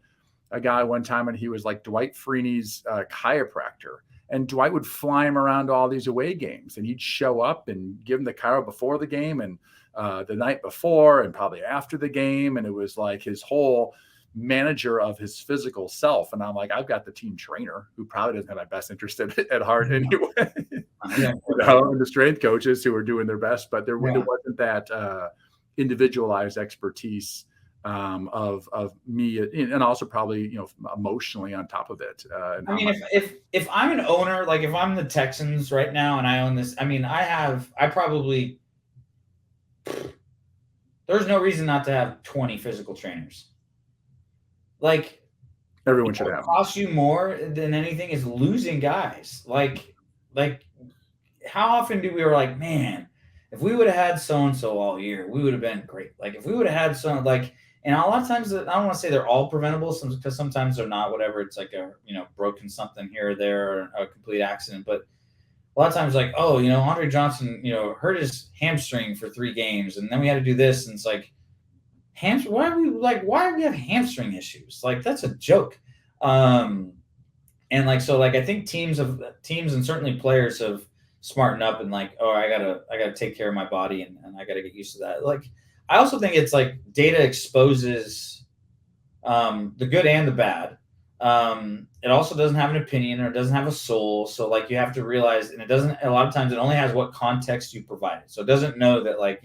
Speaker 1: a guy one time and he was like Dwight Freeney's chiropractor. And Dwight would fly him around to all these away games, and he'd show up and give him the chiro before the game and the night before and probably after the game. And it was like his whole manager of his physical self. And I'm like, I've got the team trainer who probably doesn't have my best interest at heart anyway. And the strength coaches who are doing their best, but there wasn't that individualized expertise of me, and also probably emotionally on top of it.
Speaker 2: I mean, if I'm an owner, like if I'm the Texans right now and I own this, I mean, there's no reason not to have 20 physical trainers. Like
Speaker 1: everyone should have.
Speaker 2: Cost you more than anything is losing guys. Like how often do we were like, man, if we would have had so and so all year, we would have been great. Like if we would have had some like, and a lot of times I don't want to say they're all preventable, because sometimes they're not. Whatever, it's like a broken something here or there, or a complete accident, but a lot of times like, oh, Andre Johnson, hurt his hamstring for 3 games, and then we had to do this, and it's like, why do we have hamstring issues? Like that's a joke. And like, so like, I think teams and certainly players have smartened up and like, oh, I gotta take care of my body, and I gotta get used to that. Like, I also think it's like data exposes the good and the bad. It also doesn't have an opinion, or it doesn't have a soul. So like, you have to realize, and it doesn't, a lot of times it only has what context you provided. So it doesn't know that like,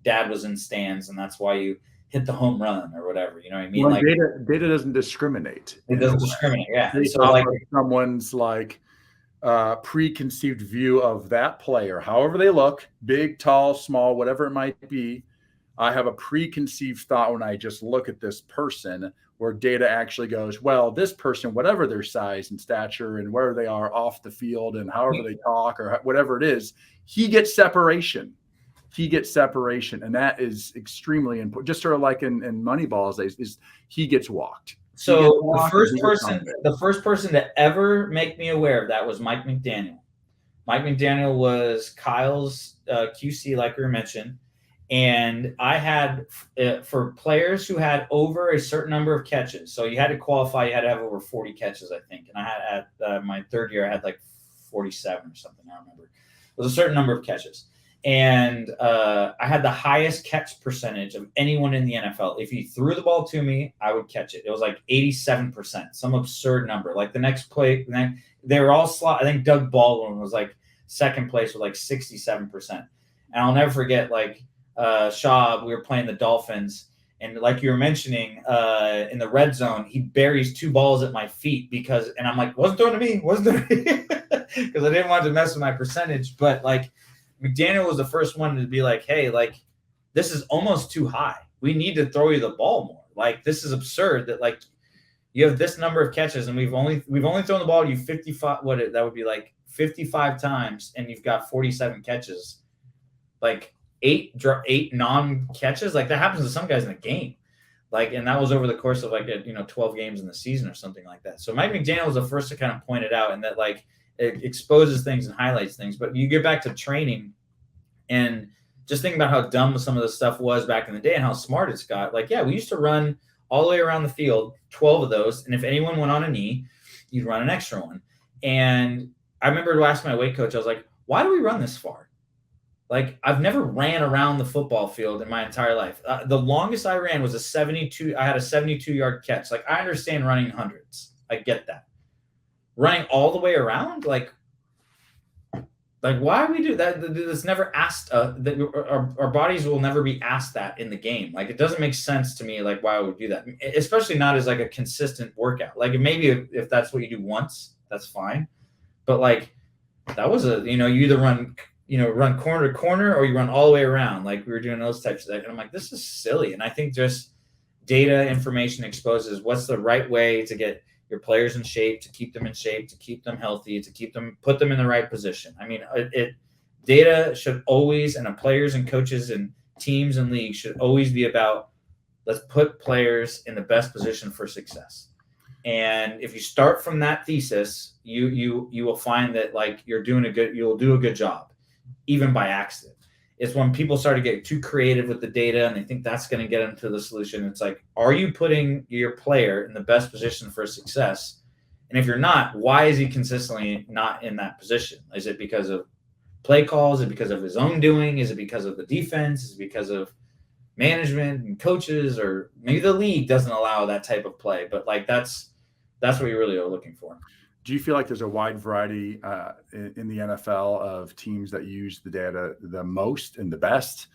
Speaker 2: dad was in stands and that's why you hit the home run or whatever. You know what I mean?
Speaker 1: Well,
Speaker 2: Like
Speaker 1: data doesn't discriminate.
Speaker 2: it doesn't discriminate. Yeah. And
Speaker 1: Based
Speaker 2: so
Speaker 1: off
Speaker 2: like
Speaker 1: of someone's like preconceived view of that player, however they look, big, tall, small, whatever it might be. I have a preconceived thought when I just look at this person, where data actually goes, well, this person, whatever their size and stature and where they are off the field and however they talk or whatever it is, he gets separation. And that is extremely important. Just sort of like in Moneyball, is he gets walked.
Speaker 2: So the first person to ever make me aware of that was Mike McDaniel. Mike McDaniel was Kyle's QC, like we mentioned. And I had, for players who had over a certain number of catches, so you had to qualify, you had to have over 40 catches, I think. And I had, at my third year, I had like 47 or something, I don't remember. It was a certain number of catches. And I had the highest catch percentage of anyone in the NFL. If you threw the ball to me, I would catch it. It was like 87%, some absurd number. Like the next play, they were all slot. I think Doug Baldwin was like second place with like 67%. And I'll never forget, like, Shaw, we were playing the Dolphins, and like you were mentioning, in the red zone, he buries 2 balls at my feet and I'm like, wasn't throwing to me, because I didn't want to mess with my percentage. But like, McDaniel was the first one to be like, hey, like, this is almost too high. We need to throw you the ball more. Like, this is absurd that like you have this number of catches and we've only thrown the ball to you 55. That would be like 55 times, and you've got 47 catches. Like 8 non-catches, like that happens to some guys in a game. Like, and that was over the course of like 12 games in the season or something like that. So Mike McDaniel was the first to kind of point it out, and that like it exposes things and highlights things. But you get back to training and just think about how dumb some of the stuff was back in the day and how smart it's got. Like, yeah, we used to run all the way around the field, 12 of those. And if anyone went on a knee, you'd run an extra one. And I remember to ask my weight coach, I was like, why do we run this far? Like, I've never ran around the football field in my entire life. The longest I ran was I had a 72-yard catch. Like, I understand running hundreds. I get that. Running all the way around, like why we do that? That's never asked. That our bodies will never be asked that in the game. Like, it doesn't make sense to me. Like, why would we do that? Especially not as like a consistent workout. Like, maybe if that's what you do once, that's fine. But like, that was you either run corner to corner or you run all the way around. Like, we were doing those types of things. And I'm like, this is silly. And I think just data information exposes what's the right way to get your players in shape, to keep them in shape, to keep them healthy, put them in the right position. I mean, data should always, and players and coaches and teams and leagues should always be about, let's put players in the best position for success. And if you start from that thesis, you will find that like you'll do a good job, even by accident. It's when people start to get too creative with the data and they think that's going to get them to the solution. It's like, are you putting your player in the best position for success? And if you're not, why is he consistently not in that position? Is it because of play calls? Is it because of his own doing? Is it because of the defense? Is it because of management and coaches? Or maybe the league doesn't allow that type of play, but like that's what you really are looking for.
Speaker 1: Do you feel like there's a wide variety in the NFL of teams that use the data the most and the best?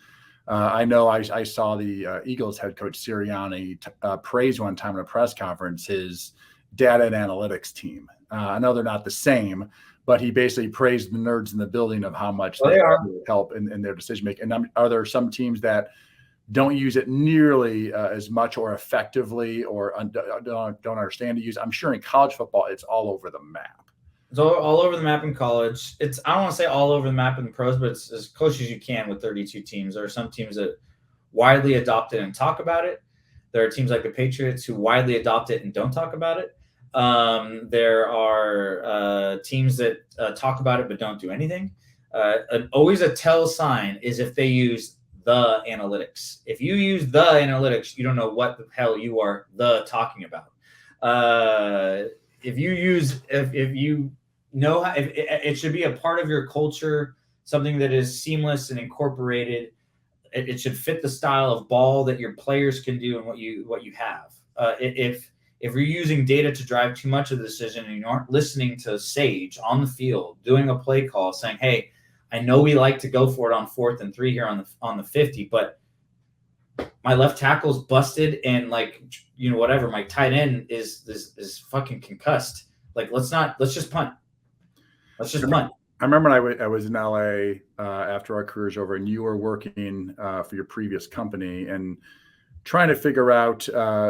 Speaker 1: I know I saw the Eagles head coach Sirianni praise one time in a press conference his data and analytics team. I know they're not the same, but he basically praised the nerds in the building of how much they help in their decision making. And are there some teams that don't use it nearly as much or effectively, or don't understand to use? I'm sure in college football, it's all over the map.
Speaker 2: It's all over the map in college. I don't want to say all over the map in the pros, but it's as close as you can with 32 teams. There are some teams that widely adopt it and talk about it. There are teams like the Patriots who widely adopt it and don't talk about it. There are teams that talk about it but don't do anything. Always a tell sign is if they use the analytics. If you use the analytics, you don't know what the hell you are talking about. If you know how, if it should be a part of your culture, something that is seamless and incorporated. It should fit the style of ball that your players can do and what you have. If you're using data to drive too much of the decision and you aren't listening to Sage on the field, doing a play call, saying, "Hey, I know we like to go for it on 4th and 3 here on the 50, but my left tackle's busted and whatever. My tight end is fucking concussed. Like let's just punt. Let's just punt."
Speaker 1: I remember I was in LA after our careers over, and you were working for your previous company and trying to figure out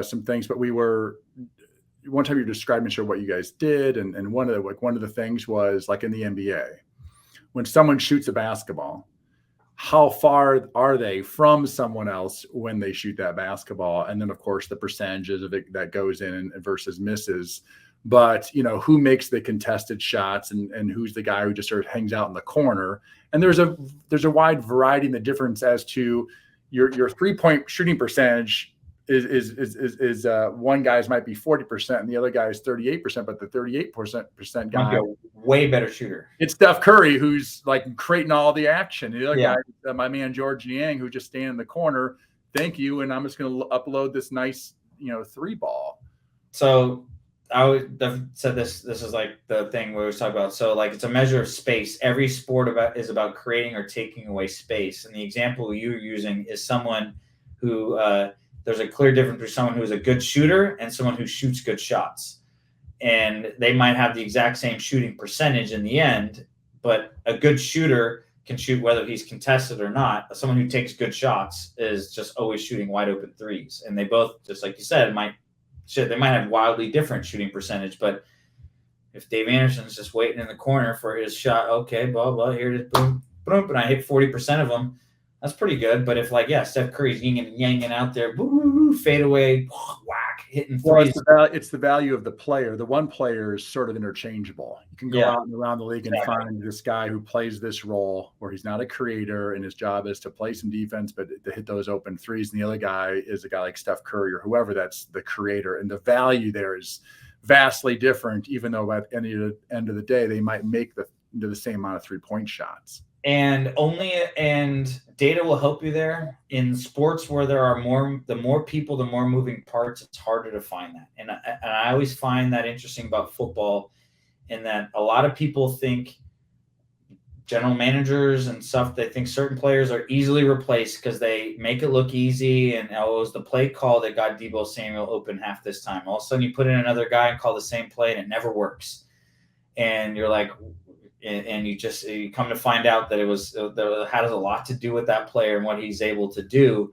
Speaker 1: some things. But one time you described me sure what you guys did, and one of the things was like in the NBA, when someone shoots a basketball, how far are they from someone else when they shoot that basketball, and then of course the percentages of it that goes in versus misses. But who makes the contested shots and who's the guy who just sort of hangs out in the corner. And there's a wide variety in the difference as to your 3-point shooting percentage is one guy's might be 40% and the other guy is 38%, but the 38% guy
Speaker 2: way better shooter.
Speaker 1: It's Steph Curry who's like creating all the action. The other guy, my man George Niang, who just stand in the corner. Thank you, and I'm just going to upload this nice 3 ball.
Speaker 2: So I would have said this is like the thing we always talk about. So like it's a measure of space. Every sport is about creating or taking away space. And the example you're using is someone who there's a clear difference between someone who's a good shooter and someone who shoots good shots. And they might have the exact same shooting percentage in the end, but a good shooter can shoot whether he's contested or not. Someone who takes good shots is just always shooting wide open threes. And they both, just like you said, they might have wildly different shooting percentage, but if Dave Anderson's just waiting in the corner for his shot, okay, blah, blah, here it is, boom, boom, and I hit 40% of them, that's pretty good. But if Steph Curry's yin and yanging out there, boo, fade away, whack, hitting threes.
Speaker 1: Well, it's the value of the player. The one player is sort of interchangeable. You can go out and around the league and find this guy who plays this role where he's not a creator and his job is to play some defense, but to hit those open threes. And the other guy is a guy like Steph Curry or whoever that's the creator. And the value there is vastly different, even though at the end of the day, they might make the same amount of 3-point shots.
Speaker 2: And data will help you there. In sports where there are the more people, the more moving parts, it's harder to find that. And I always find that interesting about football, in that a lot of people think, general managers and stuff, they think certain players are easily replaced because they make it look easy. And it was the play call that got Deebo Samuel open half this time. All of a sudden you put in another guy and call the same play and it never works. And you're like, and you come to find out that it had a lot to do with that player and what he's able to do.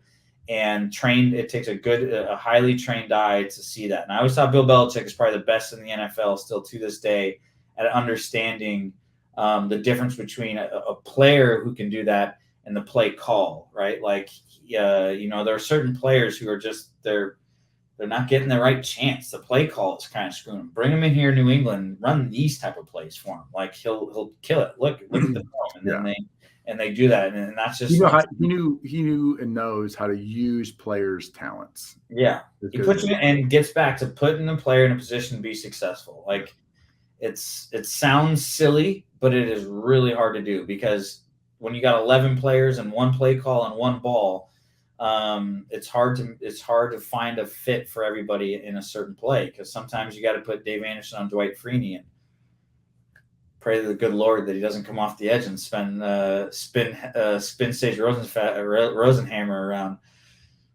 Speaker 2: And it takes a highly trained eye to see that. And I always thought Bill Belichick is probably the best in the NFL still to this day at understanding the difference between a player who can do that and the play call, right? There are certain players who are just, they're not getting the right chance. The play call is kind of screwing them. Bring him in here in New England, run these type of plays for him. Like he'll kill it. Look at the film, and they do that, and that's just
Speaker 1: he knew and knows how to use players' talents.
Speaker 2: Yeah, he puts you and gets back to putting the player in a position to be successful. Like it sounds silly, but it is really hard to do, because when you got 11 players and one play call and one ball, it's hard to find a fit for everybody in a certain play, because sometimes you got to put Dave Anderson on Dwight Freeney and pray to the good Lord that he doesn't come off the edge and spin Sage Rosenhammer around.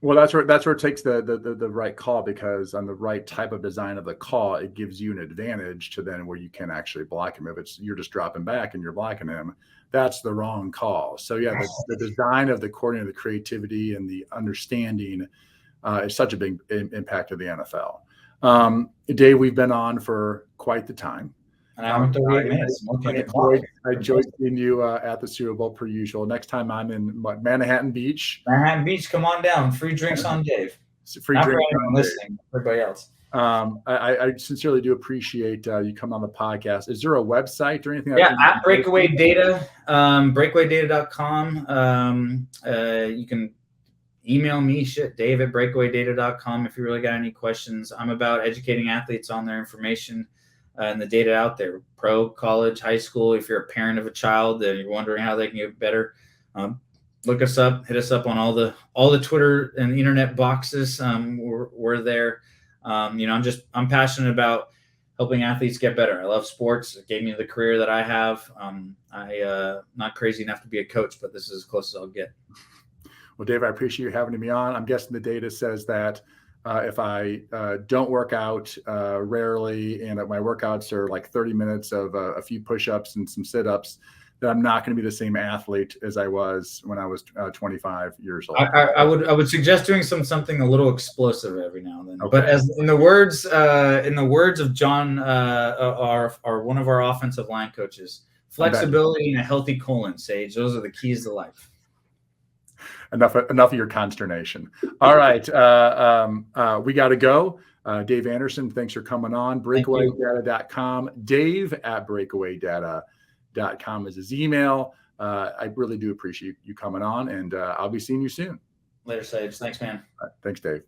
Speaker 1: Well, that's where it takes the right call, because on the right type of design of the call, it gives you an advantage to then where you can actually block him. If you're just dropping back and you're blocking him, that's the wrong call. So yeah, the design of the coordinator, the creativity and the understanding is such a big impact of the NFL. Dave, we've been on for quite the time.
Speaker 2: An hour and 38 minutes. I'm looking at the clock.
Speaker 1: I enjoyed seeing you at the Super Bowl per usual. Next time I'm in Manhattan Beach.
Speaker 2: Manhattan Beach, come on down. Free drinks on Dave.
Speaker 1: Free
Speaker 2: Not
Speaker 1: drinks
Speaker 2: for anyone listening, everybody else.
Speaker 1: I sincerely do appreciate you coming on the podcast. Is there a website or anything?
Speaker 2: Yeah, at BreakAway Data, breakawaydata.com. You can email me, Dave at breakawaydata.com if you really got any questions. I'm about educating athletes on their information and the data out there, pro, college, high school. If you're a parent of a child and you're wondering how they can get better, look us up, hit us up on all the Twitter and internet boxes. We're there. I'm passionate about helping athletes get better. I love sports. It gave me the career that I have. Not crazy enough to be a coach, but this is as close as I'll get.
Speaker 1: Well, Dave, I appreciate you having me on. I'm guessing the data says that if I don't work out rarely and that my workouts are like 30 minutes of a few push-ups and some sit-ups, that I'm not going to be the same athlete as I was when I was 25 years old.
Speaker 2: I would suggest doing something a little explosive every now and then. Okay. But as in the words of John, our one of our offensive line coaches, flexibility and a healthy colon, Sage. Those are the keys to life.
Speaker 1: Enough of your consternation. All right. We got to go. Dave Anderson, thanks for coming on. BreakAwayData.com. Dave at BreakAwayData.com is his email. I really do appreciate you coming on, and I'll be seeing you soon.
Speaker 2: Later, Sage. Thanks, man.
Speaker 1: Thanks, Dave.